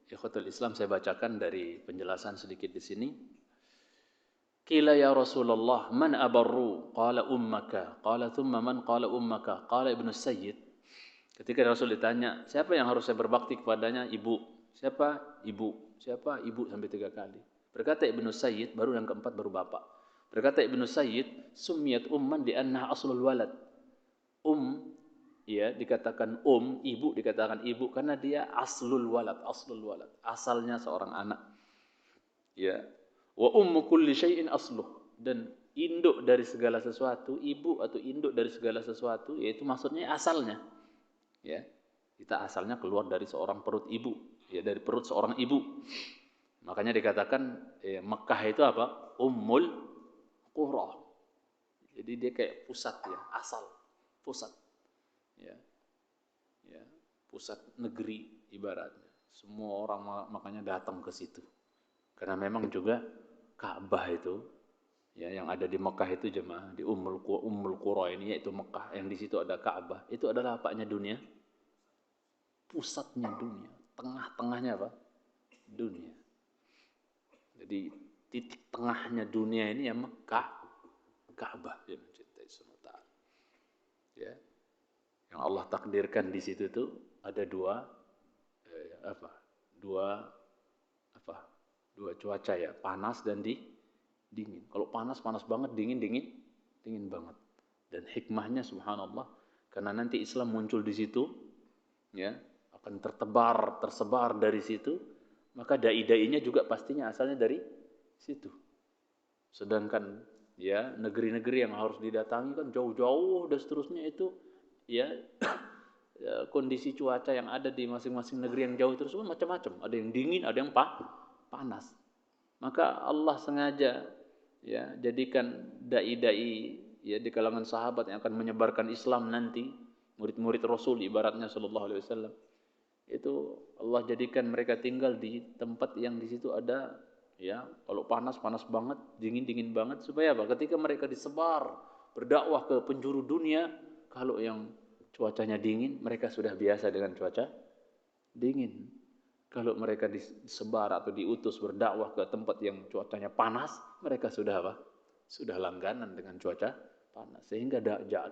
ikhwatul Islam saya bacakan dari penjelasan sedikit di sini. Qila ya Rasulullah man abarru qala ummaka qala thumma man qala ummaka qala Ibnu Sayyid. Ketika Rasul ditanya, siapa yang harus saya berbakti kepadanya? Ibu. Siapa? Ibu. Siapa? Ibu sampai 3 kali. Berkata Ibnu Sayyid, baru yang keempat baru bapak. Berkata Ibnu Sayyid, summiyat umman di annaha aslul walad. Ya, dikatakan ibu dikatakan ibu karena dia aslul walad. Asalnya seorang anak. Ya. Wa ummu kulli syai'in asluh. Dan induk dari segala sesuatu, ibu atau induk dari segala sesuatu, yaitu maksudnya asalnya. Ya, kita asalnya keluar dari seorang perut ibu, ya dari perut seorang ibu. Makanya dikatakan Mekah itu apa? Ummul Qura. Jadi dia kayak pusat ya, asal, pusat. Ya. Pusat negeri ibaratnya. Semua orang makanya datang ke situ. Karena memang juga Ka'bah itu ya yang ada di Mekah itu jemaah di Ummul Qura ini yaitu Mekah yang di situ ada Ka'bah. Itu adalah apanya dunia? Pusatnya dunia, tengah-tengahnya apa? Dunia. Jadi titik tengahnya dunia ini ya Mekah, Ka'bah yang mencintai SWT. Ya, yang Allah takdirkan di situ tuh ada dua cuaca ya, panas dan dingin. Kalau panas banget, dingin banget. Dan hikmahnya subhanallah, karena nanti Islam muncul di situ, ya akan tersebar dari situ, maka dai-dainya juga pastinya asalnya dari situ. Sedangkan ya negeri-negeri yang harus didatangi kan jauh-jauh dan seterusnya itu ya, ya kondisi cuaca yang ada di masing-masing negeri yang jauh tersebut macam-macam. Ada yang dingin, ada yang panas. Maka Allah sengaja ya jadikan dai-dai ya di kalangan sahabat yang akan menyebarkan Islam nanti, murid-murid Rasul ibaratnya sallallahu alaihi wasallam. Itu Allah jadikan mereka tinggal di tempat yang di situ ada ya kalau panas banget, dingin banget supaya apa? Ketika mereka disebar berdakwah ke penjuru dunia, kalau yang cuacanya dingin mereka sudah biasa dengan cuaca dingin. Kalau mereka disebar atau diutus berdakwah ke tempat yang cuacanya panas, mereka sudah apa? Sudah langganan dengan cuaca panas. Sehingga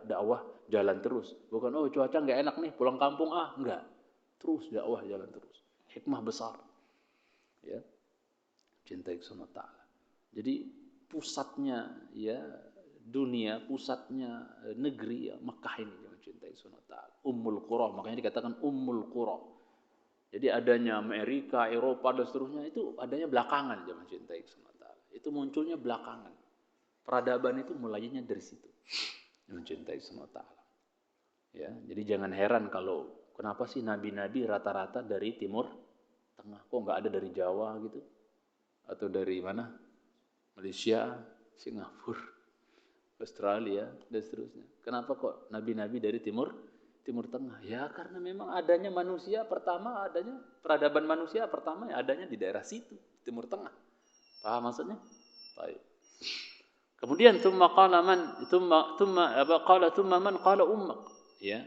dakwah jalan terus. Bukan cuaca nggak enak nih pulang kampung enggak. Terus dakwah jalan terus. Hikmah besar. Ya. Cintai sama Ta'ala. Jadi pusatnya ya dunia, pusatnya negeri ya Mekah ini yang mencintai sama Ta'ala. Ummul Qura, makanya dikatakan Ummul Qura. Jadi adanya Amerika, Eropa dan seterusnya itu adanya belakangan zaman cintai sama Ta'ala. Itu munculnya belakangan. Peradaban itu mulainya dari situ. Mencintai sama Ta'ala. Ya, jadi jangan heran kalau kenapa sih nabi-nabi rata-rata dari Timur Tengah, kok nggak ada dari Jawa gitu, atau dari mana? Malaysia, Singapura, Australia dan seterusnya. Kenapa kok nabi-nabi dari Timur Tengah? Ya karena memang adanya manusia pertama, adanya peradaban manusia pertama ya adanya di daerah situ, Timur Tengah. Paham maksudnya? Baik. Kemudian thumma qala man thumma man qala ummak. Ya,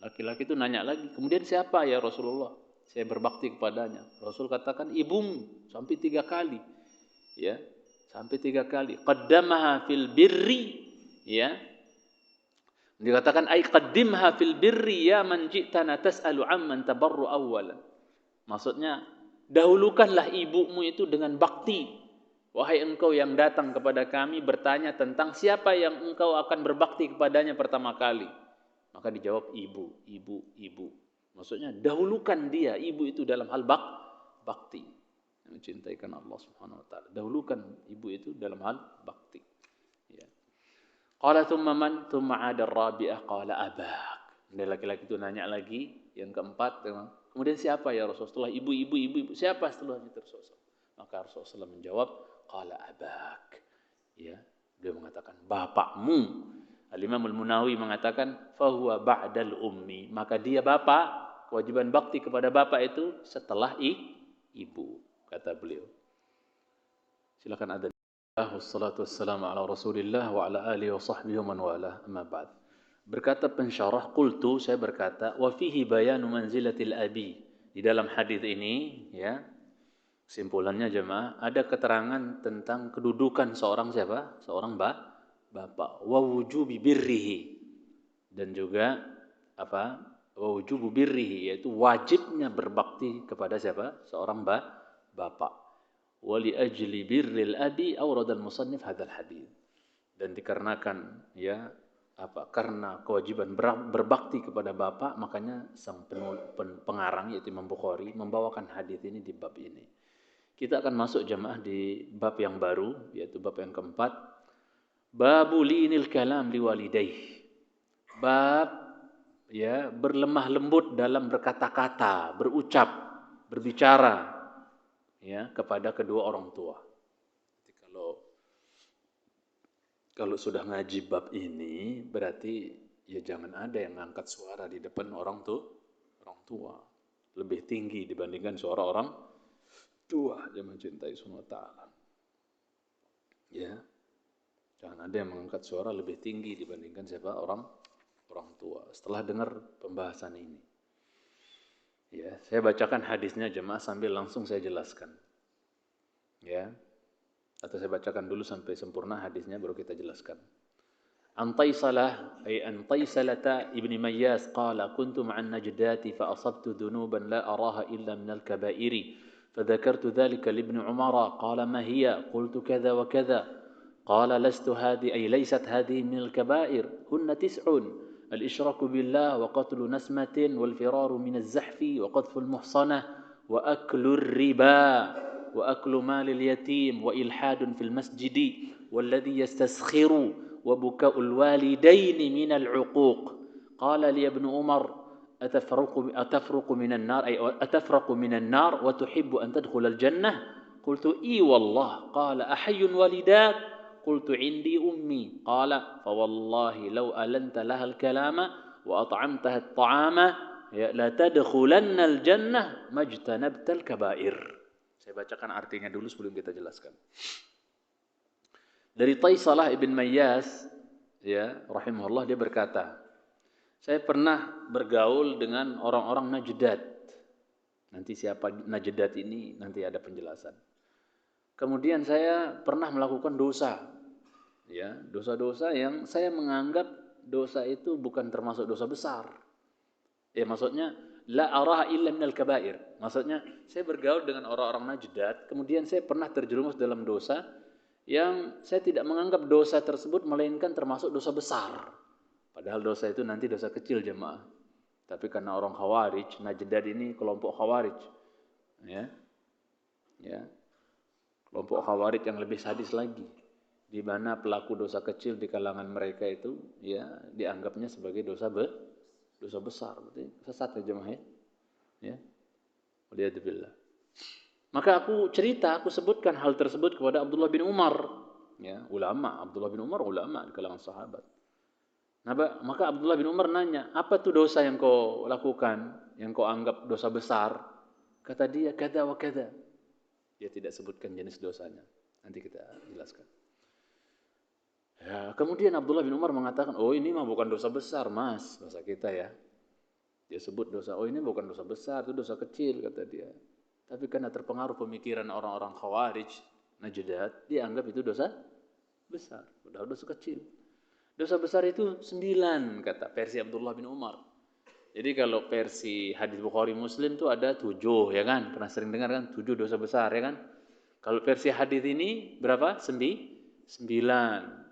laki-laki itu nanya lagi, kemudian siapa ya Rasulullah? Saya berbakti kepadanya. Rasul katakan ibumu sampai 3 kali. Ya, sampai 3 kali. Qaddamaha fil birri, ya. Dikatakan ai qaddimha fil birri ya man ji'tana tas'alu amman tabarru awwalan. Maksudnya dahulukanlah ibumu itu dengan bakti. Wahai engkau yang datang kepada kami bertanya tentang siapa yang engkau akan berbakti kepadanya pertama kali. Maka dijawab ibu. Maksudnya dahulukan dia, ibu itu dalam hal bakti. Mencintaikan Allah Subhanahu wa taala. Dahulukan ibu itu dalam hal bakti. Ya. Qala thumma man thumma 'ada ar-rabi'ah qala abak. Dan laki-laki itu nanya lagi, yang keempat, kemudian siapa ya Rasulullah? Setelah ibu, siapa setelahnya Rasulullah? Maka Rasulullah menjawab, qala abak. Ya, beliau mengatakan bapakmu. Al-Imam Al-Munawi mengatakan fahuwa ba'dal ummi, maka dia bapak, kewajiban bakti kepada bapak itu setelah ibu, kata beliau. Silakan adzan. Wassalatu wassalamu ala Rasulillah wa ala alihi wa sahbihi wa man wala, amma ba'd. Berkata pensyarah, qultu, saya berkata, wa fihi bayanu manzilatil abi. Di dalam hadis ini, ya, kesimpulannya jemaah, ada keterangan tentang kedudukan seorang siapa? Seorang bapak. Wa wujubi birrihi. Dan juga apa? Wa wujubu birrihi, yaitu wajibnya berbakti kepada siapa? Seorang bapak. Wa li ajli birril abi awrad al-musannif hadzal hadis. Dan dikarenakan ya apa? Karena kewajiban berbakti kepada bapak, makanya sang pengarang yaitu Imam Bukhari membawakan hadis ini di bab ini. Kita akan masuk jemaah di bab yang baru, yaitu bab yang keempat. Babu linil kalam liwalidayh. Bab ya berlemah lembut dalam berkata-kata, berucap, berbicara ya kepada kedua orang tua. Jadi kalau sudah ngaji bab ini berarti ya jangan ada yang ngangkat suara di depan orang tua. Lebih tinggi dibandingkan suara orang tua yang mencintai Subhanahu wa ta'ala. Ya. Jangan ada yang mengangkat suara lebih tinggi dibandingkan siapa orang tua. Setelah dengar pembahasan ini. Ya, saya bacakan hadisnya jemaah sambil langsung saya jelaskan. Ya. Atau saya bacakan dulu sampai sempurna hadisnya baru kita jelaskan. An Taisalah ay an Taisalata ibni Mayyas qala kuntu ma'an najdati fa asabtu dhunuban la araha illa min al-kaba'iri. فذكرت ذلك لابن عمر قال ما هي قلت كذا وكذا قال ليست هذه من الكبائر هن 9 الإشراك بالله وقتل نسمة والفرار من الزحف وقذف المحصنة وأكل الربا وأكل مال اليتيم وإلحاد في المسجد والذي يستسخر وبكاء الوالدين من العقوق قال لي ابن عمر أتفرق من النار وتحب أن تدخل الجنة قلت إي والله قال أحي والداك قلت عندي أمي قال فوالله لو ألنت لها الكلام وأطعمتها الطعام لا تدخلن الجنة ما اجتنبت الكبائر. Saya bacakan artinya dulu sebelum kita jelaskan. Dari Taisalah ibn Mayyas ya rahimahullah, dia berkata, saya pernah bergaul dengan orang-orang Najdat. Nanti siapa Najdat ini nanti ada penjelasan. Kemudian saya pernah melakukan dosa. Ya, dosa-dosa yang saya menganggap dosa itu bukan termasuk dosa besar. Ya, maksudnya la araha illa minal kabair. Maksudnya saya bergaul dengan orang-orang Najdat, kemudian saya pernah terjerumus dalam dosa yang saya tidak menganggap dosa tersebut melainkan termasuk dosa besar. Padahal dosa itu nanti dosa kecil jemaah. Tapi karena orang Khawarij, Najdat ini kelompok Khawarij. Ya. Kelompok Khawarij yang lebih sadis lagi. Di mana pelaku dosa kecil di kalangan mereka itu ya dianggapnya sebagai dosa besar. Berarti sesat ya jemaah ya. Waliyadzubillah. Maka aku sebutkan hal tersebut kepada Abdullah bin Umar. Ya, ulama. Abdullah bin Umar ulama di kalangan sahabat. Maka Abdullah bin Umar nanya, apa tuh dosa yang kau lakukan, yang kau anggap dosa besar? Kata dia, kada wa kada. Dia tidak sebutkan jenis dosanya. Nanti kita jelaskan. Ya, kemudian Abdullah bin Umar mengatakan, oh ini mah bukan dosa besar mas, bahasa kita ya. Dia sebut dosa, oh ini bukan dosa besar, itu dosa kecil kata dia. Tapi karena terpengaruh pemikiran orang-orang Khawarij, Najdat, dia anggap itu dosa besar, padahal dosa kecil. Dosa besar itu 9 kata versi Abdullah bin Umar. Jadi kalau versi hadis Bukhari Muslim itu ada 7 ya kan? Pernah sering dengar kan? 7 dosa besar ya kan? Kalau versi hadis ini berapa? 9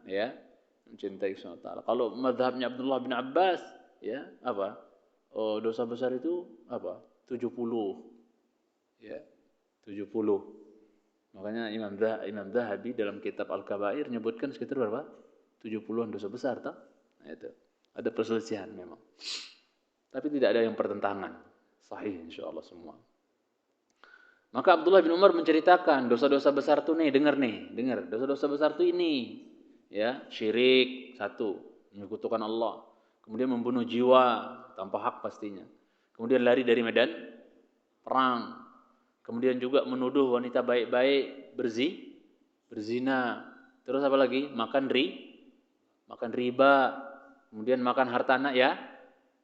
ya. Mencintai SWT. Kalau mazhabnya Abdullah bin Abbas ya, apa? Oh, dosa besar itu apa? 70. Ya. 70. Makanya Imam Zahabi dalam kitab Al-Kabair menyebutkan sekitar berapa? 70-an dosa besar tak? Nah, itu. Ada perselisihan memang. Tapi tidak ada yang pertentangan. Sahih insyaallah semua. Maka Abdullah bin Umar menceritakan dosa-dosa besar tuh nih, dengar. Dosa-dosa besar tuh ini. Ya, syirik satu, menyekutukan Allah. Kemudian membunuh jiwa tanpa hak pastinya. Kemudian lari dari medan perang. Kemudian juga menuduh wanita baik-baik berzina. Terus apa lagi? Makan riba. Kemudian makan harta anak ya,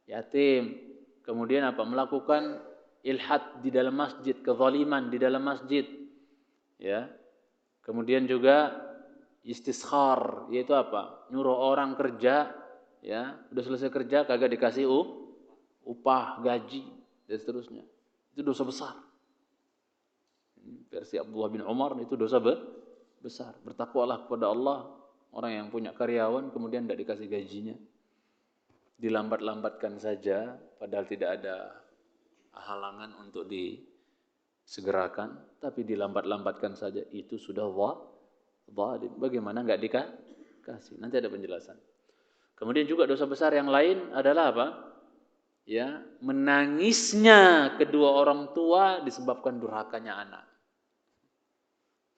yatim. Kemudian apa? Melakukan ilhad di dalam masjid, kezaliman di dalam masjid. Ya. Kemudian juga istiskhar, yaitu apa? Nyuruh orang kerja, ya, udah selesai kerja kagak dikasih upah, gaji dan seterusnya. Itu dosa besar. Versi Abdullah bin Umar itu dosa besar. Bertakwalah kepada Allah, orang yang punya karyawan kemudian tidak dikasih gajinya. Dilambat-lambatkan saja padahal tidak ada halangan untuk disegerakan, tapi dilambat-lambatkan saja itu sudah zalim. Bagaimana enggak dikasih? Nanti ada penjelasan. Kemudian juga dosa besar yang lain adalah apa? Ya, menangisnya kedua orang tua disebabkan durhakanya anak.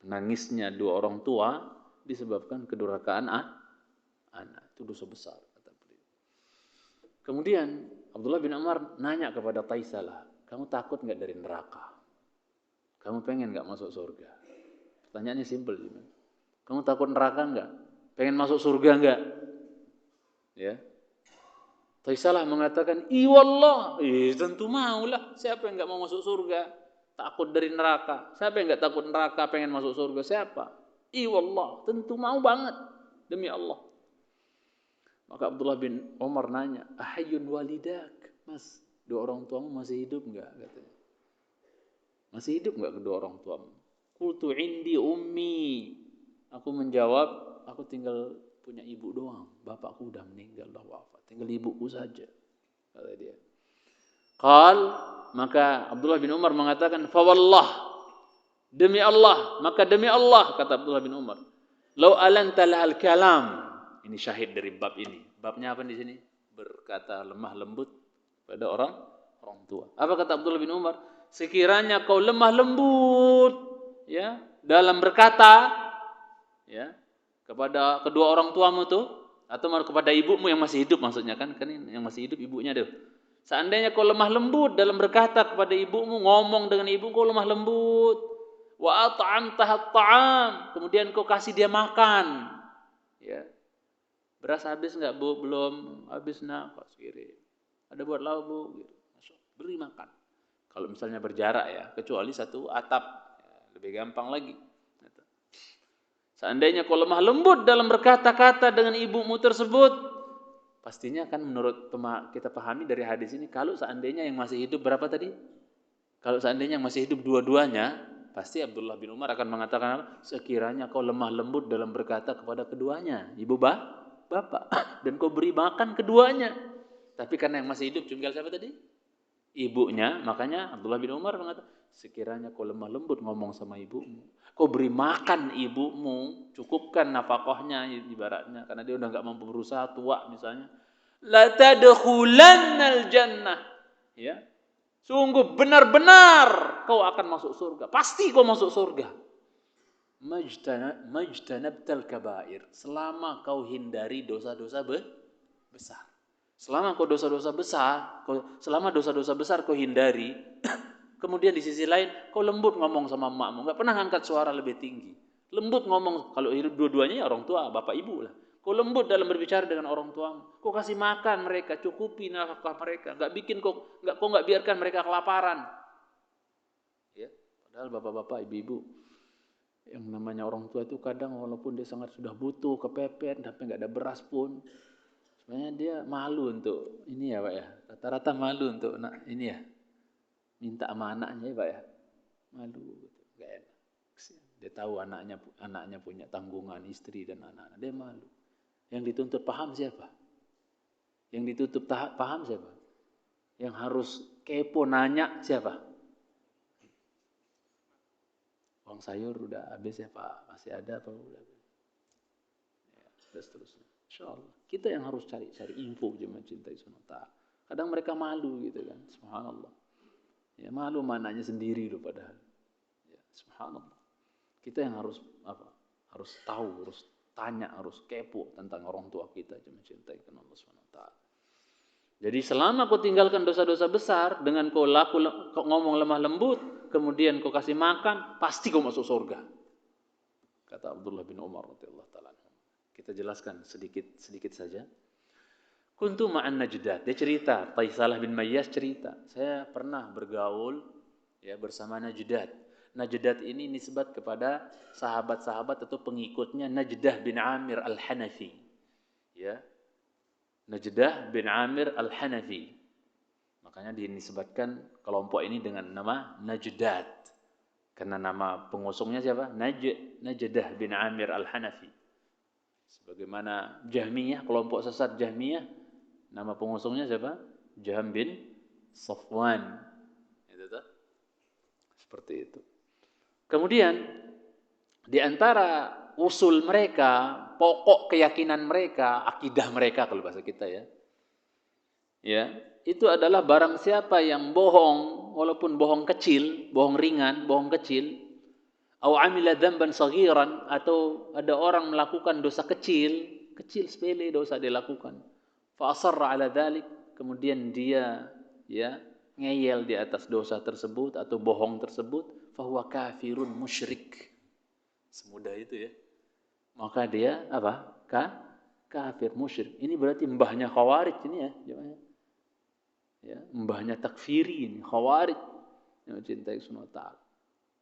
Menangisnya dua orang tua disebabkan kedurhakaan anak. Itu dosa besar. Kemudian Abdullah bin Umar nanya kepada Taisalah, kamu takut enggak dari neraka? Kamu pengen enggak masuk surga? Pertanyaannya simpel. Kamu takut neraka enggak? Pengen masuk surga enggak? Ya. Taisalah mengatakan, "Iwallah." Tentu maulah. Siapa yang enggak mau masuk surga? Takut dari neraka. Siapa yang enggak takut neraka pengen masuk surga? Siapa? Iwallah. Tentu mau banget. Demi Allah. Maka Abdullah bin Umar nanya, "Ahayyun walidak?" Mas, dua orang tuamu masih hidup enggak? Katanya. Masih hidup enggak kedua orang tuamu? Qultu indi ummi. Aku menjawab, aku tinggal punya ibu doang. Bapakku udah meninggal, dah wafat. Tinggal ibuku saja. Kata dia. Qal, maka Abdullah bin Umar mengatakan, "Fa wallah." Demi Allah, maka demi Allah kata Abdullah bin Umar. "Lau alanta lahal kalam." Ini syahid dari bab ini. Babnya apa di sini? Berkata lemah lembut pada orang tua. Apa kata Abdullah bin Umar? Sekiranya kau lemah lembut ya dalam berkata ya kepada kedua orang tuamu tuh atau kepada ibumu yang masih hidup maksudnya kan ini yang masih hidup ibunya tuh. Seandainya kau lemah lembut dalam berkata kepada ibumu, ngomong dengan ibu kau lemah lembut, wa at'amtaha at'am, kemudian kau kasih dia makan. Ya. Beras habis enggak, Bu? Belum habis, Nak. Kok kirim. Ada buat lauk, Bu? Gitu. Beri makan. Kalau misalnya berjarak ya, kecuali satu atap, ya, lebih gampang lagi. Gitu. Seandainya kau lemah lembut dalam berkata-kata dengan ibumu tersebut, pastinya kan menurut kita pahami dari hadis ini, kalau seandainya yang masih hidup berapa tadi? Kalau seandainya yang masih hidup dua-duanya, pasti Abdullah bin Umar akan mengatakan, sekiranya kau lemah lembut dalam berkata kepada keduanya, ibu bapak, dan kau beri makan keduanya. Tapi karena yang masih hidup tinggal siapa tadi? Ibunya. Makanya Abdullah bin Umar mengatakan, sekiranya kau lemah lembut ngomong sama ibumu, kau beri makan ibumu, cukupkan nafkahnya ibaratnya, karena dia udah enggak mampu berusaha, tua misalnya. La tadkhulannal jannah. Ya. Sungguh benar-benar kau akan masuk surga. Pasti kau masuk surga. Majtanabtal kabair, selama kau hindari dosa-dosa besar. Selama dosa-dosa besar kau hindari, kemudian di sisi lain kau lembut ngomong sama emakmu, enggak pernah angkat suara lebih tinggi. Lembut ngomong, kalau hidup dua-duanya ya orang tua, bapak ibu lah. Kau lembut dalam berbicara dengan orang tuamu. Kau kasih makan mereka, cukupi nafkah mereka. Kau nggak biarkan mereka kelaparan. Ya, padahal bapak-bapak, ibu-ibu, yang namanya orang tua itu kadang walaupun dia sangat sudah butuh, kepepet, tapi nggak ada beras pun, sebenarnya dia malu untuk ini ya Pak ya. Rata-rata malu untuk ini ya, minta sama anaknya ya Pak ya. Malu, nggak enak. Dia tahu anaknya punya tanggungan istri dan anak-anak, dia malu. Yang dituntut paham siapa? Yang ditutup paham siapa? Yang harus kepo nanya siapa? Uang sayur udah habis ya Pak? Masih ada apa udah? Ya, dan seterusnya. Insyaallah. Kita yang harus cari info jemaah cintai sunata. Kadang mereka malu gitu kan. Subhanallah. Ya malu mananya sendiri loh padahal. Ya, subhanallah. Kita yang harus Harus tahu, harus tanya, harus kepo tentang orang tua kita jemaah cintai Allah Subhanahu wa taala. Jadi selama kau tinggalkan dosa-dosa besar dengan kau ngomong lemah lembut, kemudian kau kasih makan, pasti kau masuk surga. Kata Abdullah bin Umar radhiyallahu taala. Kita jelaskan sedikit saja. Kuntu ma'an Najdat. Dia cerita, Taisalah bin Mayyas cerita, saya pernah bergaul ya bersama Najdat. Najdat ini nisbat kepada sahabat-sahabat atau pengikutnya Najdah bin Amir Al-Hanafi. Ya. Najdah bin Amir Al-Hanafi. Makanya dinisbatkan kelompok ini dengan nama Najdat. Karena nama pengusungnya siapa? Najdah bin Amir Al-Hanafi. Sebagaimana Jahmiyah, kelompok sesat Jahmiyah, nama pengusungnya siapa? Jahm bin Safwan. Itu tuh. Seperti itu. Kemudian di antara usul mereka, pokok keyakinan mereka, akidah mereka kalau bahasa kita ya. Ya, itu adalah barang siapa yang bohong, walaupun bohong kecil, bohong ringan, bohong kecil, au amila dzamban saghiran, atau ada orang melakukan dosa kecil sepele dosa dilakukan. Fa asarra ala dzalik, kemudian dia ya ngeyel di atas dosa tersebut atau bohong tersebut, fahuwa kafirun musyrik. Semudah itu ya. Maka dia apa? Kafir musyrik. Ini berarti mbahnya Khawarij ini ya, ya, mbahnya takfiri ini, Khawarij yang mencintai Sunnah Ta'ala.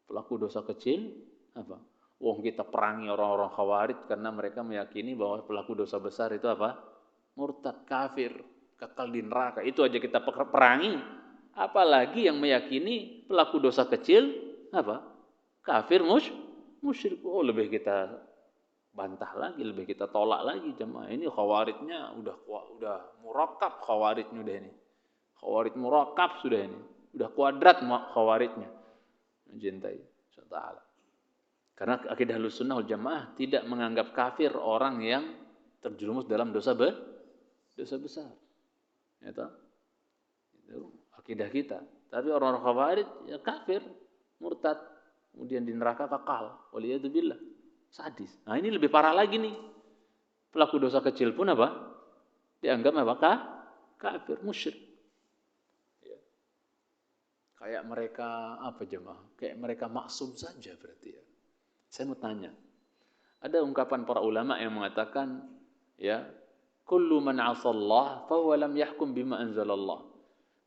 Pelaku dosa kecil apa? Wong kita perangi orang-orang Khawarij karena mereka meyakini bahwa pelaku dosa besar itu apa? Murtad, kafir, kekal di neraka. Itu aja kita perangi. Apalagi yang meyakini pelaku dosa kecil apa? Kafir musyrik. Oh, lebih kita bantah lagi, lebih kita tolak lagi jemaah. Ini Khawarijnya udah murakab Khawarijnya udah ini. Khawarij murakab sudah ini. Udah kuadrat Khawarijnya. Mencintai Allah. Karena akidah Ahlussunnah wal Jamaah tidak menganggap kafir orang yang terjerumus dalam dosa besar. Itu akidah kita. Tapi orang-orang Khawarij ya kafir, murtad, kemudian di neraka kekal. Waliyadzubillah. Sadis. Nah, ini lebih parah lagi nih. Pelaku dosa kecil pun apa? Dianggap apa? Kafir, musyrik. Ya. Kayak mereka apa jemaah? Kayak mereka maksum saja berarti ya. Saya mau tanya. Ada ungkapan para ulama yang mengatakan ya, kullu man 'asallah fa huwa lam yahkum bima anzalallah.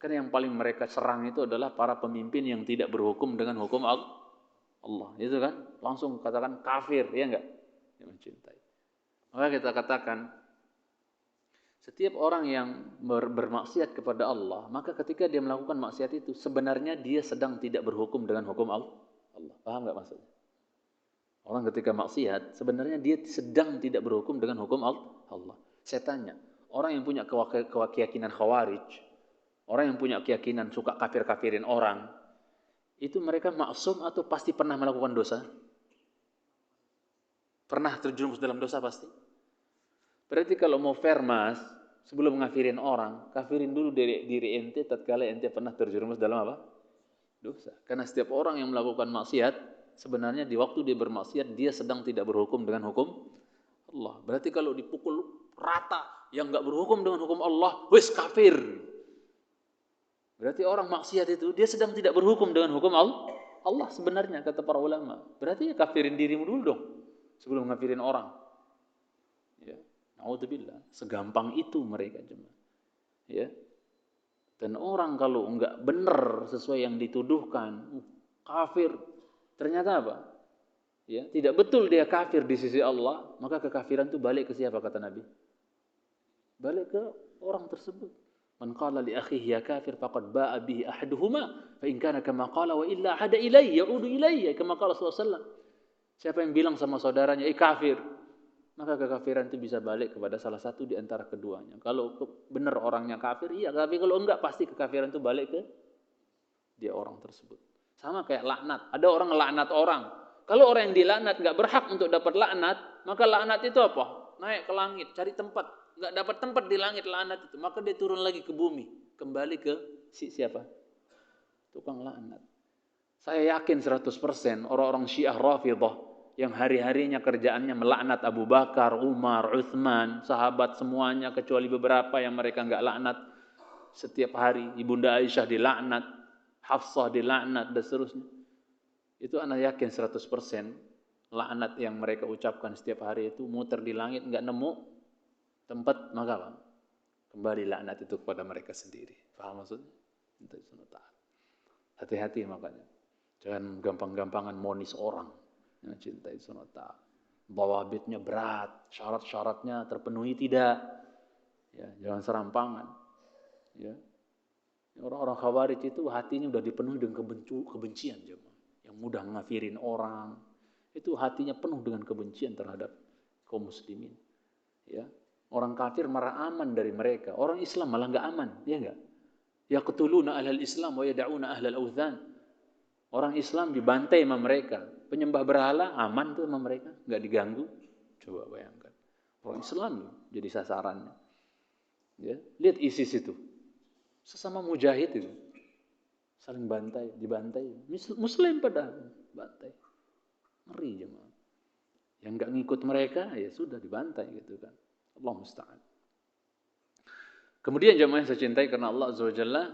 Karena yang paling mereka serang itu adalah para pemimpin yang tidak berhukum dengan hukum Allah. Itu kan langsung katakan kafir, ya enggak? Yang mencintai. Maka kita katakan setiap orang yang bermaksiat kepada Allah, maka ketika dia melakukan maksiat itu sebenarnya dia sedang tidak berhukum dengan hukum Allah. Paham enggak maksudnya? Orang ketika maksiat sebenarnya dia sedang tidak berhukum dengan hukum Allah. Saya tanya, orang yang punya keyakinan Khawarij, orang yang punya keyakinan suka kafir-kafirin orang, itu mereka maksum atau pasti pernah melakukan dosa? Pernah terjerumus dalam dosa pasti? Berarti kalau mau fair mas, sebelum ngafirin orang, kafirin dulu diri ente tatkala ente pernah terjerumus dalam apa? Dosa. Karena setiap orang yang melakukan maksiat, sebenarnya di waktu dia bermaksiat, dia sedang tidak berhukum dengan hukum Allah. Berarti kalau dipukul rata, yang nggak berhukum dengan hukum Allah, wis kafir. Berarti orang maksiat itu dia sedang tidak berhukum dengan hukum Allah sebenarnya kata para ulama. Berarti ya kafirin dirimu dulu dong sebelum ngafirin orang. Ya. Naudzubillah, segampang itu mereka jemaah. Ya. Dan orang kalau enggak benar sesuai yang dituduhkan, kafir, ternyata apa? Ya, tidak betul dia kafir di sisi Allah, maka kekafiran itu balik ke siapa kata Nabi? Balik ke orang tersebut. Man qala li akhihi ya kafir faqad ba'a bihi ahaduhuma fa in kana kama qala wa illa hada ilayya yaudu ilayya kama qala sallallahu alaihi wasallam. Siapa yang bilang sama saudaranya kafir, maka kekafiran itu bisa balik kepada salah satu di antara keduanya. Kalau benar orangnya kafir, iya, tapi kalau enggak pasti kekafiran itu balik ke dia orang tersebut. Sama kayak laknat. Ada orang laknat orang. Kalau orang yang dilaknat enggak berhak untuk dapat laknat, maka laknat itu apa? Naik ke langit, cari tempat. Enggak dapat tempat di langit laknat itu, maka dia turun lagi ke bumi, kembali ke siapa? Tukang laknat. Saya yakin 100% orang-orang Syiah Rafidhah yang hari-harinya kerjaannya melaknat Abu Bakar, Umar, Uthman, sahabat semuanya kecuali beberapa yang mereka enggak laknat setiap hari. Ibunda Aisyah dilaknat, Hafsah dilaknat dan seterusnya. Itu anak yakin 100% laknat yang mereka ucapkan setiap hari itu muter di langit enggak nemu tempat, maka apa? Kembali laknat itu kepada mereka sendiri. Paham maksudnya? Hati-hati makanya. Jangan gampang-gampangan monis orang yang cintai Subhanahu wa ta'ala. Dhawabitnya berat, syarat-syaratnya terpenuhi tidak. Ya, jangan serampangan. Ya. Orang-orang Khawarij itu hatinya udah dipenuhi dengan kebencian, yang mudah ngafirin orang. Itu hatinya penuh dengan kebencian terhadap kaum muslimin. Ya. Orang kafir malah aman dari mereka. Orang Islam malah enggak aman, ya enggak? Yaqtuluna ahlal Islam wa yad'una ahlal authan. Orang Islam dibantai sama mereka. Penyembah berhala aman tuh sama mereka, enggak diganggu. Coba bayangkan. Orang Islam jadi sasarannya. Ya, lihat ISIS itu. Sesama mujahid itu. Saling bantai, dibantai. Muslim pada bantai. Ngeri jemaah. Yang enggak ngikut mereka ya sudah dibantai gitu kan. Allah musta'an. Kemudian jemaah yang saya cintai karena Allah Azza wa Jalla,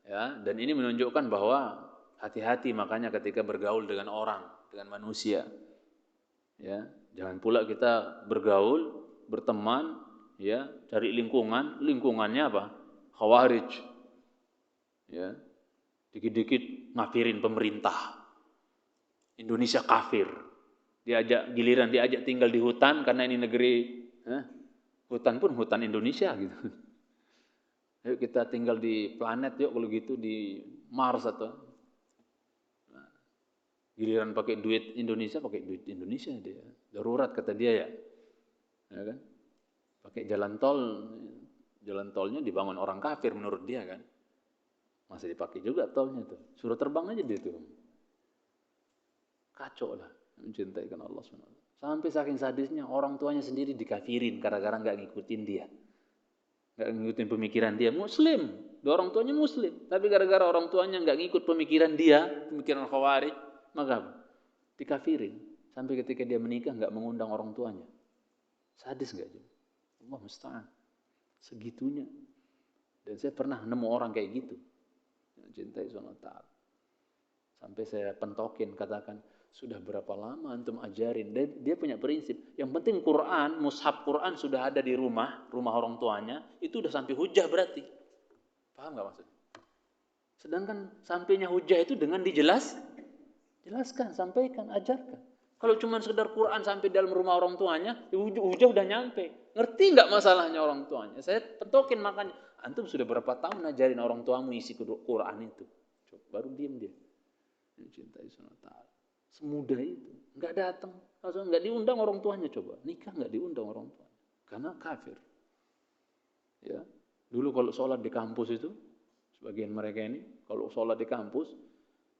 ya, dan ini menunjukkan bahwa hati-hati makanya ketika bergaul dengan orang, dengan manusia. Ya, jangan pula kita bergaul, berteman, ya, cari lingkungannya apa? Khawarij. Ya. Dikit-dikit ngafirin pemerintah. Indonesia kafir. Giliran diajak tinggal di hutan karena ini negeri hutan pun hutan Indonesia gitu. Yuk kita tinggal di planet yuk kalau gitu di Mars atau giliran pakai duit Indonesia, pakai duit Indonesia dia. Darurat kata dia ya. Ya kan? Pakai jalan tolnya dibangun orang kafir menurut dia kan. Masih dipakai juga tolnya tuh. Suruh terbang aja dia tuh. Kacau lah mencintai karena Allah SWT. Sampai saking sadisnya orang tuanya sendiri dikafirin gara-gara enggak ngikutin dia. Enggak ngikutin pemikiran dia. Muslim. Orang tuanya muslim. Tapi gara-gara orang tuanya enggak ngikut pemikiran dia, pemikiran Khawarij, maka dikafirin. Sampai ketika dia menikah enggak mengundang orang tuanya. Sadis enggak? Allah musta'an. Segitunya. Dan saya pernah nemu orang kayak gitu. Yang cintai SWT. Sampai saya pentokin, katakan, sudah berapa lama antum ajarin? Dia punya prinsip. Yang penting Quran, mushaf Quran sudah ada di rumah orang tuanya, itu udah sampai hujah berarti. Paham enggak maksudnya? Sedangkan sampainya hujah itu dengan jelaskan, sampaikan, ajarkan. Kalau cuma sekedar Quran sampai dalam rumah orang tuanya, hujah udah nyampe. Ngerti enggak masalahnya orang tuanya? Saya pentokin makanya. Antum sudah berapa tahun ajarin orang tuamu isi Quran itu? Coba, baru diam dia. Cintai SWT. Semudah itu. Enggak datang. Enggak diundang orang tuanya coba. Nikah enggak diundang orang tuanya. Karena kafir. Ya. Dulu kalau sholat di kampus itu, sebagian mereka ini, kalau sholat di kampus,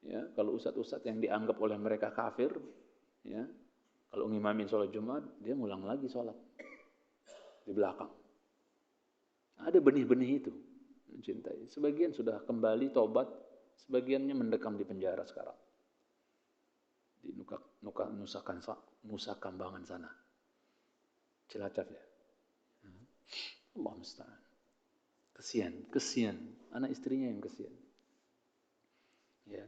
ya, kalau ustadz-ustadz yang dianggap oleh mereka kafir, ya, kalau ngimamin sholat Jumat, dia ngulang lagi sholat. Di belakang. Ada benih-benih itu. Mencintai. Sebagian sudah kembali tobat, sebagiannya mendekam di penjara sekarang. Di Nusa Kambangan sana. Cilacap ya. Allah musta'an. Kesian. Anak istrinya yang kesian. Ya.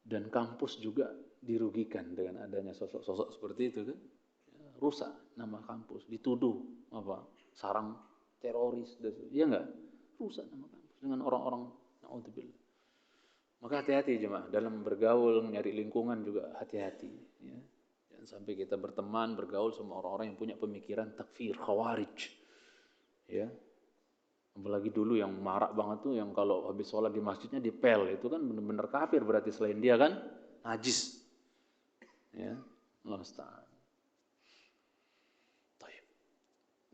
Dan kampus juga dirugikan dengan adanya sosok-sosok seperti itu kan. Ya, rusak nama kampus, dituduh sarang teroris, ya enggak, rusak nama kampus dengan orang-orang, naudzubillah. Maka hati-hati jemaah dalam bergaul, nyari lingkungan juga hati-hati. Ya. Jangan sampai kita berteman, bergaul sama orang-orang yang punya pemikiran takfir, khawarij. Ya. Apalagi dulu yang marak banget tuh, yang kalau habis sholat di masjidnya dipel, itu kan benar-benar kafir berarti, selain dia kan najis. Ya, Allah Ta'ala.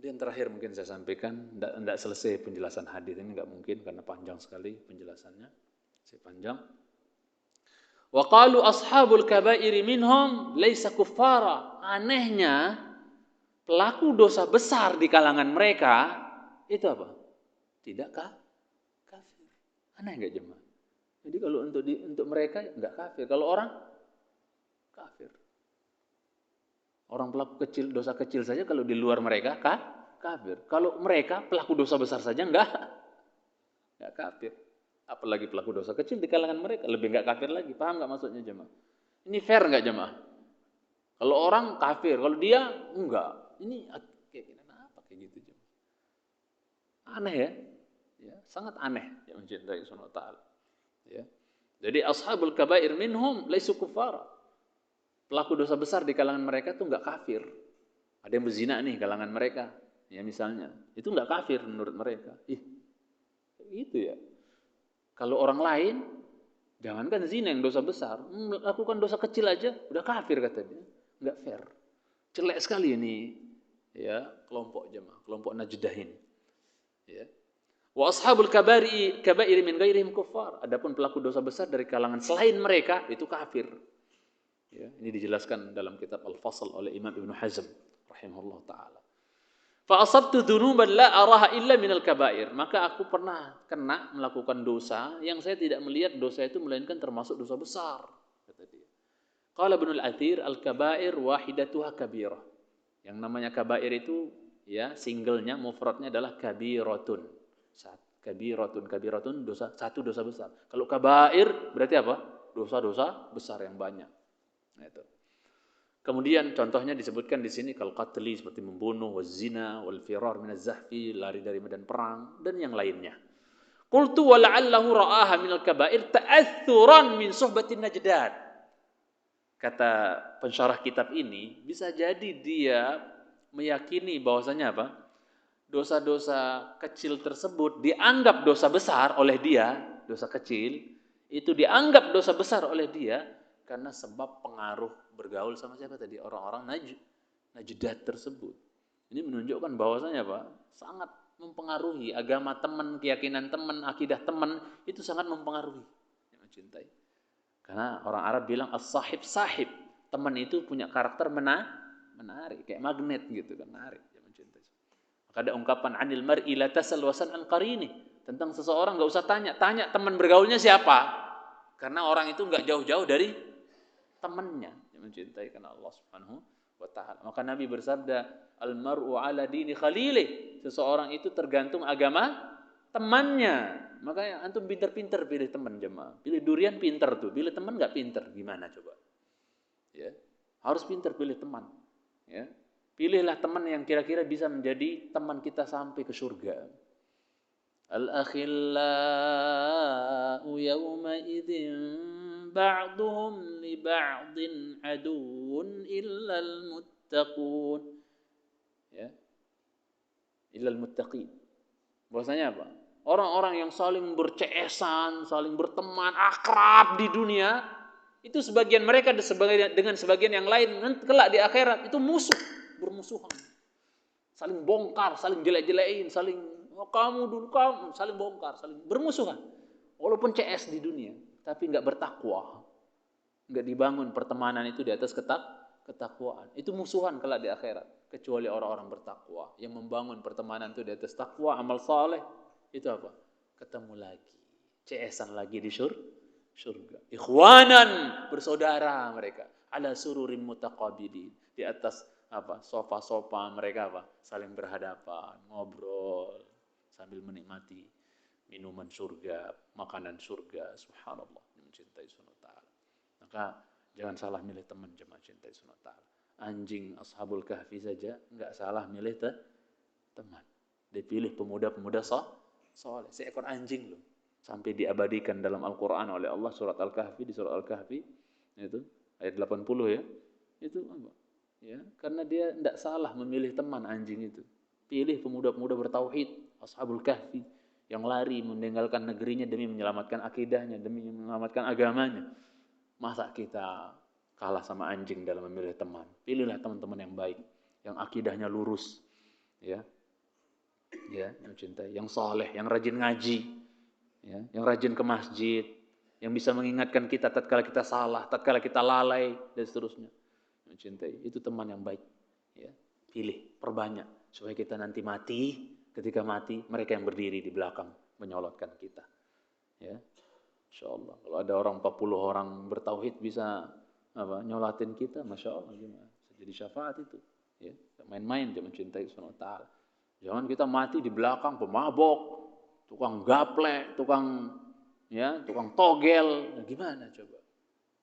Yang terakhir mungkin saya sampaikan, tidak selesai penjelasan hadis ini, nggak mungkin karena panjang sekali penjelasannya, saya panjang. Wa qalu ashabul kabairi minhum laisa kuffara. Anehnya pelaku dosa besar di kalangan mereka itu apa? Tidak kafir. Aneh nggak jemaah? Jadi kalau untuk mereka nggak kafir, kalau orang kafir. Orang pelaku kecil, dosa kecil saja kalau di luar mereka kafir. Kalau mereka pelaku dosa besar saja nggak kafir. Apalagi pelaku dosa kecil di kalangan mereka, lebih nggak kafir lagi. Paham nggak maksudnya jemaah? Ini fair nggak jemaah? Kalau orang kafir, kalau dia enggak. Ini kayak gini, apa kayak gitu jemaah? Aneh ya? Ya, sangat aneh yang mencintai Allah Ta'ala. Ya. Jadi ashabul kabair minhum laisu kuffara. Pelaku dosa besar di kalangan mereka tuh nggak kafir. Ada yang berzina nih kalangan mereka, ya misalnya, itu nggak kafir menurut mereka. Itu ya. Kalau orang lain, jangankan zina yang dosa besar, melakukan dosa kecil aja udah kafir katanya, nggak fair. Celek sekali ini, ya kelompok jemaah, kelompok najdahin. Ya. Wa ashabul kabair min ghairihim kuffar. Adapun pelaku dosa besar dari kalangan selain mereka itu kafir. Ya, ini dijelaskan dalam kitab Al-Fasl oleh Imam Ibn Hazm rahimahullah ta'ala. Fa asabtu dhunuban la araha illa minal kabair. Maka aku pernah kena melakukan dosa yang saya tidak melihat dosa itu melainkan termasuk dosa besar, kata dia. Qala Ibnu Al-Athir al-kabair wahidatuha kabirah. Yang namanya kabair itu ya singlenya, mufradnya adalah kabiratun. Kabiratun satu dosa besar. Kalau kabair berarti apa? Dosa-dosa besar yang banyak. Nah, itu. Kemudian contohnya disebutkan di sini kal qatli seperti membunuh, wazina, wal firar min az-zahfi, lari dari medan perang dan yang lainnya. Qultu wa la'allahu ra'aha min al-kaba'ir ta'athuran min suhbatin najdad. Kata pensyarah kitab ini, bisa jadi dia meyakini bahwasanya apa? Dosa-dosa kecil tersebut dianggap dosa besar oleh dia, dosa kecil itu dianggap dosa besar oleh dia karena sebab pengaruh bergaul sama siapa tadi? Orang-orang najdat tersebut. Ini menunjukkan bahwasanya Pak, sangat mempengaruhi agama teman, keyakinan teman, akidah teman, itu sangat mempengaruhi yang mencintai. Karena orang Arab bilang as-sahib sahib. Teman itu punya karakter menarik, kayak magnet gitu kan, menarik yang mencintai. Maka ada ungkapan anil mar'i la tasal wasan an qarini. Tentang seseorang enggak usah tanya teman bergaulnya siapa. Karena orang itu enggak jauh-jauh dari temannya yang mencintai karena Allah Subhanahu wa taala. Maka Nabi bersabda, "Al-mar'u 'ala dini khalilih." Seseorang itu tergantung agama temannya. Makanya antum pintar-pintar pilih teman jemaah. Pilih durian pintar tuh, pilih teman enggak pintar gimana coba? Ya. Harus pintar pilih teman, ya. Pilihlah teman yang kira-kira bisa menjadi teman kita sampai ke surga. Al-akhillau yawma idzin ba'duhum li ba'din aduun illal muttaqun. Ya. Illal muttaqin. Bahwasanya apa? Orang-orang yang saling berceesan, saling berteman, akrab di dunia, itu sebagian mereka dengan sebagian yang lain kelak di akhirat itu bermusuhan. Saling bongkar, saling jelek-jelekin, saling kamu dulu kamu, saling bongkar, saling bermusuhan. Walaupun CS di dunia, tapi enggak bertakwa. Enggak dibangun pertemanan itu di atas ketakwaan. Itu musuhan kelak di akhirat. Kecuali orang-orang bertakwa yang membangun pertemanan itu di atas takwa, amal saleh, itu apa? Ketemu lagi, CS-an lagi di surga. Ikhwanan, bersaudara mereka. Ala sururin mutaqabilin, di atas apa? Sofa-sofa mereka apa? Saling berhadapan, ngobrol sambil menikmati minuman surga, makanan surga. Subhanallah, mencintai Subhanahu wa taala. Maka jangan salah milih teman jemaah cintai Subhanahu wa taala. anjing Ashabul Kahfi saja nggak salah milih teman. Dipilih pemuda-pemuda soleh. Seekor anjing loh. Sampai diabadikan dalam Al-Quran oleh Allah surat Al-Kahfi, di surat Al-Kahfi itu ayat 80 ya. Itu apa? Ya, karena dia tidak salah memilih teman anjing itu. Pilih pemuda-pemuda bertauhid, Ashabul Kahfi, yang lari meninggalkan negerinya demi menyelamatkan akidahnya, demi menyelamatkan agamanya. Masa kita kalah sama anjing dalam memilih teman? Pilihlah teman-teman yang baik, yang akidahnya lurus, ya, yang cintai, yang saleh, yang rajin ngaji, ya, yang rajin ke masjid, yang bisa mengingatkan kita tatkala kita salah, tatkala kita lalai dan seterusnya. Mencintai, itu teman yang baik. Ya, pilih, perbanyak supaya kita nanti mati. Ketika mati, mereka yang berdiri di belakang menyolotkan kita. Ya, insyaallah. Kalau ada orang 40 orang bertauhid bisa nyolatin kita, masya Allah gimana? Jadi syafaat itu. Ya, main-main dia mencintai Subhanahu wa taala. Jangan kita mati di belakang pemabok, tukang gaplek, tukang togel. Nah, gimana coba?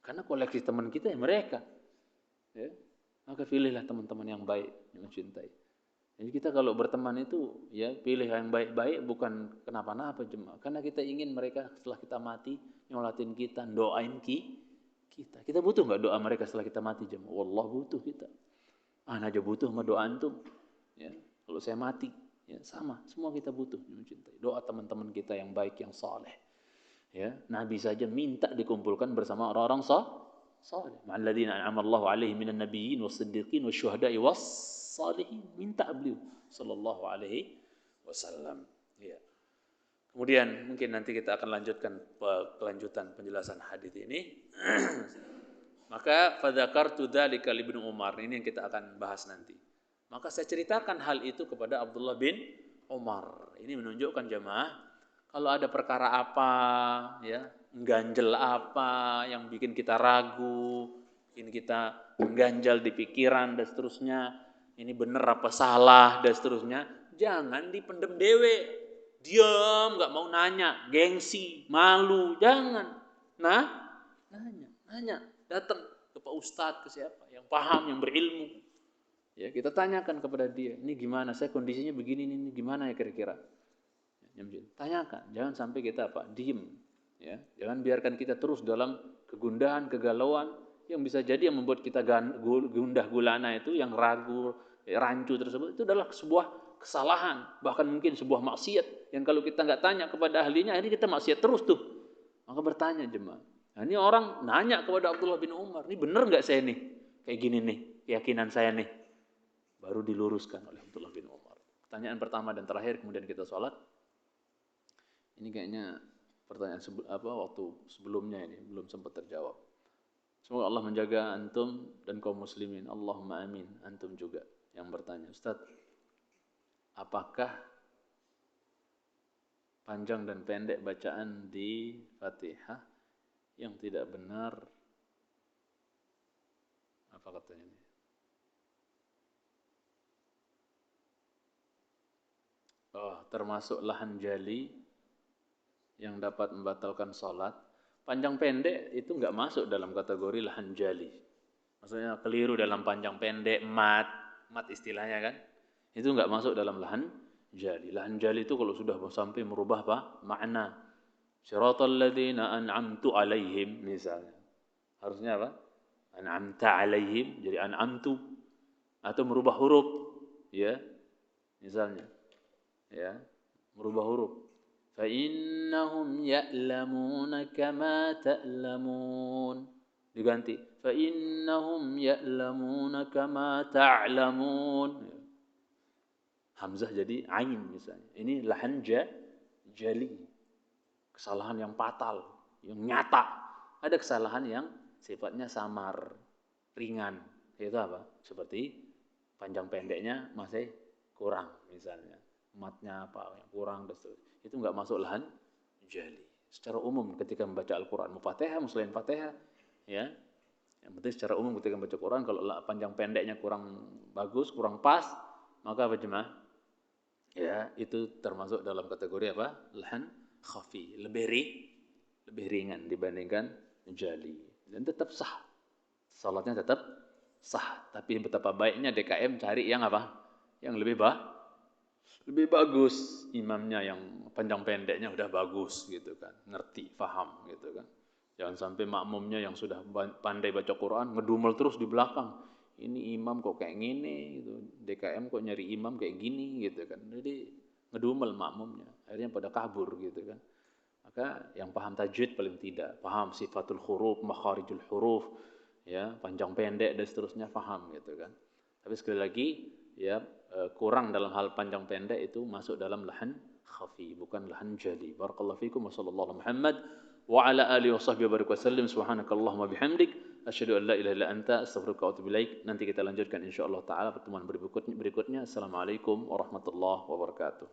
Karena koleksi teman kita ya mereka. Ya, maka pilihlah teman-teman yang baik, yang mencintai. Jadi kita kalau berteman itu ya pilih yang baik-baik, bukan kenapa-napa cuma karena kita ingin mereka setelah kita mati nyolatin kita, doain kita. Kita butuh nggak doa mereka setelah kita mati jemaah? Wallah butuh kita. Aja butuh sama doa antum. Ya, kalau saya mati, ya sama, semua kita butuh mencintai. Doa teman-teman kita yang baik, yang saleh. Ya, Nabi saja minta dikumpulkan bersama orang-orang saleh. Ma'alladzina an'amallahu 'alaihim minan nabiyyin was-siddiqin wasyuhada'i was-salihin. Minta beliau sallallahu alaihi wasallam. Ya. Kemudian mungkin nanti kita akan lanjutkan kelanjutan penjelasan hadis ini. Maka fadzakartu dzalika li Ibnu Umar, ini yang kita akan bahas nanti. Maka saya ceritakan hal itu kepada Abdullah bin Umar. Ini menunjukkan jemaah kalau ada perkara apa ya, ganjel apa yang bikin kita ragu, bikin kita mengganjal di pikiran dan seterusnya, ini benar apa salah dan seterusnya, jangan dipendem dewe. Diam, enggak mau nanya, gengsi, malu, jangan. Nanya, datang ke Pak Ustadz, ke siapa yang paham, yang berilmu. Ya, kita tanyakan kepada dia, ini gimana, saya kondisinya begini, ini gimana ya kira-kira. Tanyakan, jangan sampai kita diem. Ya, jangan biarkan kita terus dalam kegundahan, kegalauan yang bisa jadi yang membuat kita gundah gulana itu, yang ragu, rancu tersebut itu adalah sebuah kesalahan, bahkan mungkin sebuah maksiat yang kalau kita nggak tanya kepada ahlinya, ini kita maksiat terus tuh. Maka bertanya jemaah. Nah, ini orang nanya kepada Abdullah bin Umar, ini benar nggak saya nih kayak gini nih keyakinan saya nih? Baru diluruskan oleh Abdullah bin Umar. Pertanyaan pertama dan terakhir, kemudian kita sholat. Ini kayaknya pertanyaan waktu sebelumnya ini belum sempat terjawab. Semoga Allah menjaga antum dan kaum muslimin. Allahumma amin. Antum juga yang bertanya, Ustaz, apakah panjang dan pendek bacaan di Fatihah yang tidak benar? Apa katanya ini? Termasuk lahan jali yang dapat membatalkan sholat. Panjang pendek itu enggak masuk dalam kategori lahan jali. Maksudnya keliru dalam panjang pendek, mat istilahnya kan. Itu enggak masuk dalam lahan jali. Lahan jali itu kalau sudah sampai merubah makna. Siratal ladzina an'amtu alaihim misalnya. Harusnya apa? An'amta alaihim jadi an'amtu, atau merubah huruf, ya. Misalnya, ya, merubah huruf. Fa innahum ya'lamuna kama ta'lamun. Diganti. Fa innahum ya'lamuna kama ta'lamun. Hamzah jadi ain misalnya. Ini lahan jali. Kesalahan yang fatal, yang nyata. Ada kesalahan yang sifatnya samar, ringan. Itu apa? Seperti panjang pendeknya masih kurang misalnya. Matnya apa yang kurang dan seterusnya. Itu enggak masuk lahan jali. Secara umum ketika membaca Al-Qur'an, Fatihah, selain Fatihah, ya. Yang penting secara umum ketika membaca Quran, kalau panjang pendeknya kurang bagus, kurang pas, maka apa jemaah? Ya, itu termasuk dalam kategori apa? Lahan khafi, lebih ringan dibandingkan jali, dan tetap sah. Salatnya tetap sah. Tapi betapa baiknya DKM cari yang apa? Yang lebih bagus. Imamnya yang panjang pendeknya udah bagus gitu kan. Ngerti, paham gitu kan. Jangan sampai makmumnya yang sudah pandai baca Quran ngedumel terus di belakang. Ini imam kok kayak gini gitu. DKM kok nyari imam kayak gini gitu kan. Jadi ngedumel makmumnya. Akhirnya pada kabur gitu kan. Maka yang paham tajwid paling tidak, paham sifatul huruf, makharijul huruf, ya, panjang pendek dan seterusnya paham gitu kan. Tapi sekali lagi ya kurang dalam hal panjang pendek itu masuk dalam lahan khafi, bukan lahan jali. Barakallahu fikum wa sallallahu Muhammad wa ala alihi wa sahbihi wa barik wa sallim. Subhanakallahumma bihamdik asyhadu an la ilaha illa anta astaghfiruka wa atubu ilaik. Nanti kita lanjutkan insyaallah taala pertemuan berikutnya. Assalamualaikum warahmatullahi wabarakatuh.